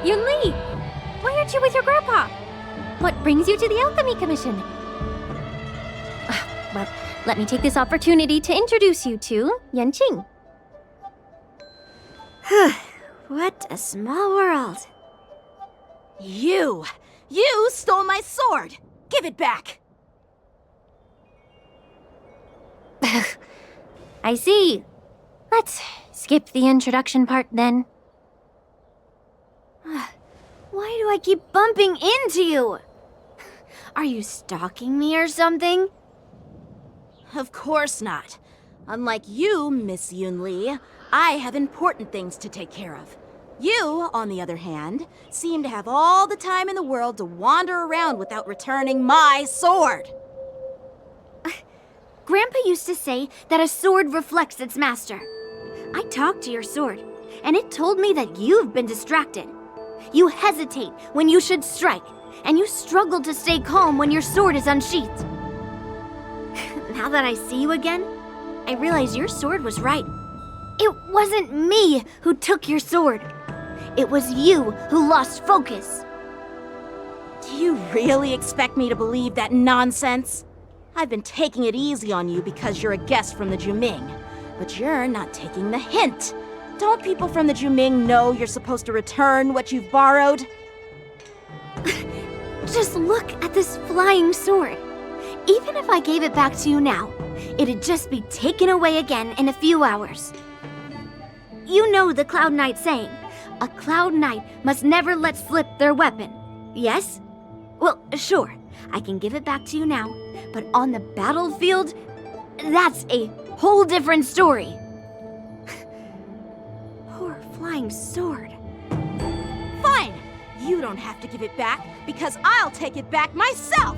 Yunli! Why aren't you with your grandpa? What brings you to the Alchemy Commission? Well, let me take this opportunity to introduce you to Yanqing. What a small world. You stole my sword! Give it back! I see. Let's skip the introduction part then. Why do I keep bumping into you? Are you stalking me or something? Of course not. Unlike you, Miss Yunli, I have important things to take care of. You, on the other hand, seem to have all the time in the world to wander around without returning my sword. Grandpa used to say that a sword reflects its master. I talked to your sword, and it told me that you've been distracted. You hesitate when you should strike, and you struggle to stay calm when your sword is unsheathed. Now that I see you again, I realize your sword was right. It wasn't me who took your sword. It was you who lost focus. Do you really expect me to believe that nonsense? I've been taking it easy on you because you're a guest from the Juming, but you're not taking the hint. Don't people from the Juming know you're supposed to return what you've borrowed? Just look at this flying sword. Even if I gave it back to you now, it'd just be taken away again in a few hours. You know the Cloud Knight saying, a Cloud Knight must never let slip their weapon, yes? Well, sure, I can give it back to you now, but on the battlefield, that's a whole different story. Poor flying sword. Fine! You don't have to give it back, because I'll take it back myself!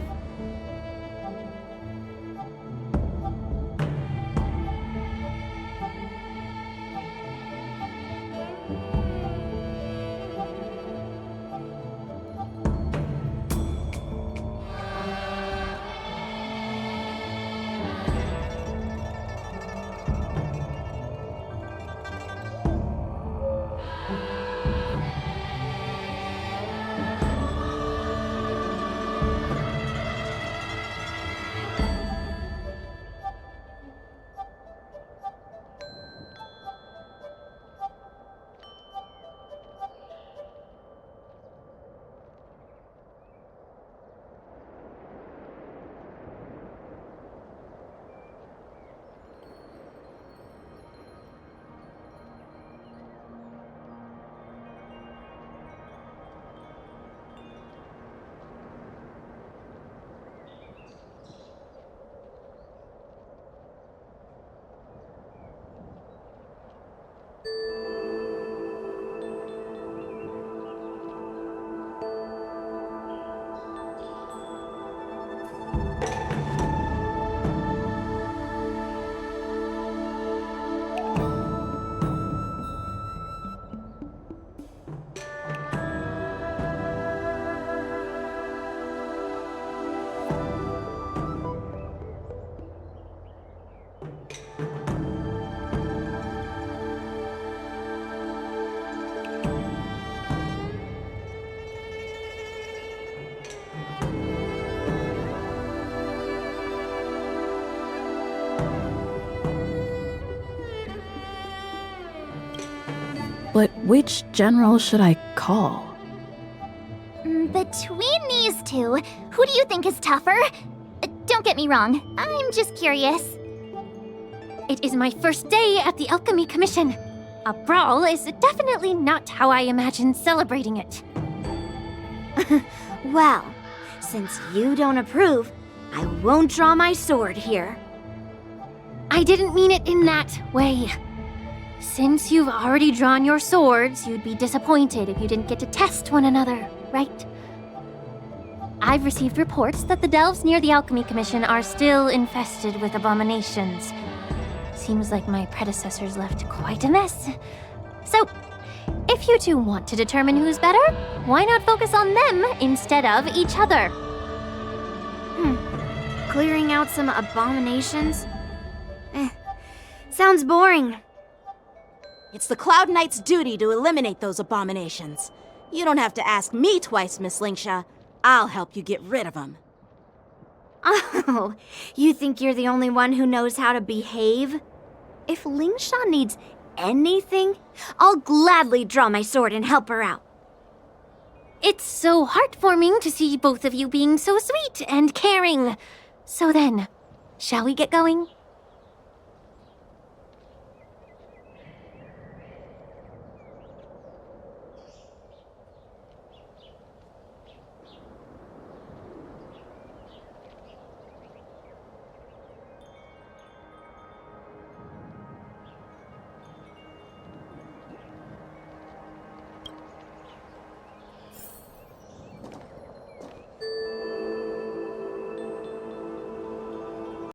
But which general should I call? Between these two, who do you think is tougher? Don't get me wrong, I'm just curious. It is my first day at the Alchemy Commission. A brawl is definitely not how I imagined celebrating it. Well, since you don't approve, I won't draw my sword here. I didn't mean it in that way. Since you've already drawn your swords, you'd be disappointed if you didn't get to test one another, right? I've received reports that the delves near the Alchemy Commission are still infested with abominations. Seems like my predecessors left quite a mess. So, if you two want to determine who's better, why not focus on them instead of each other? Clearing out some abominations? Sounds boring. It's the Cloud Knight's duty to eliminate those abominations. You don't have to ask me twice, Miss Lingsha. I'll help you get rid of them. Oh, you think you're the only one who knows how to behave? If Lingsha needs anything, I'll gladly draw my sword and help her out. It's so heartwarming to see both of you being so sweet and caring. So then, shall we get going?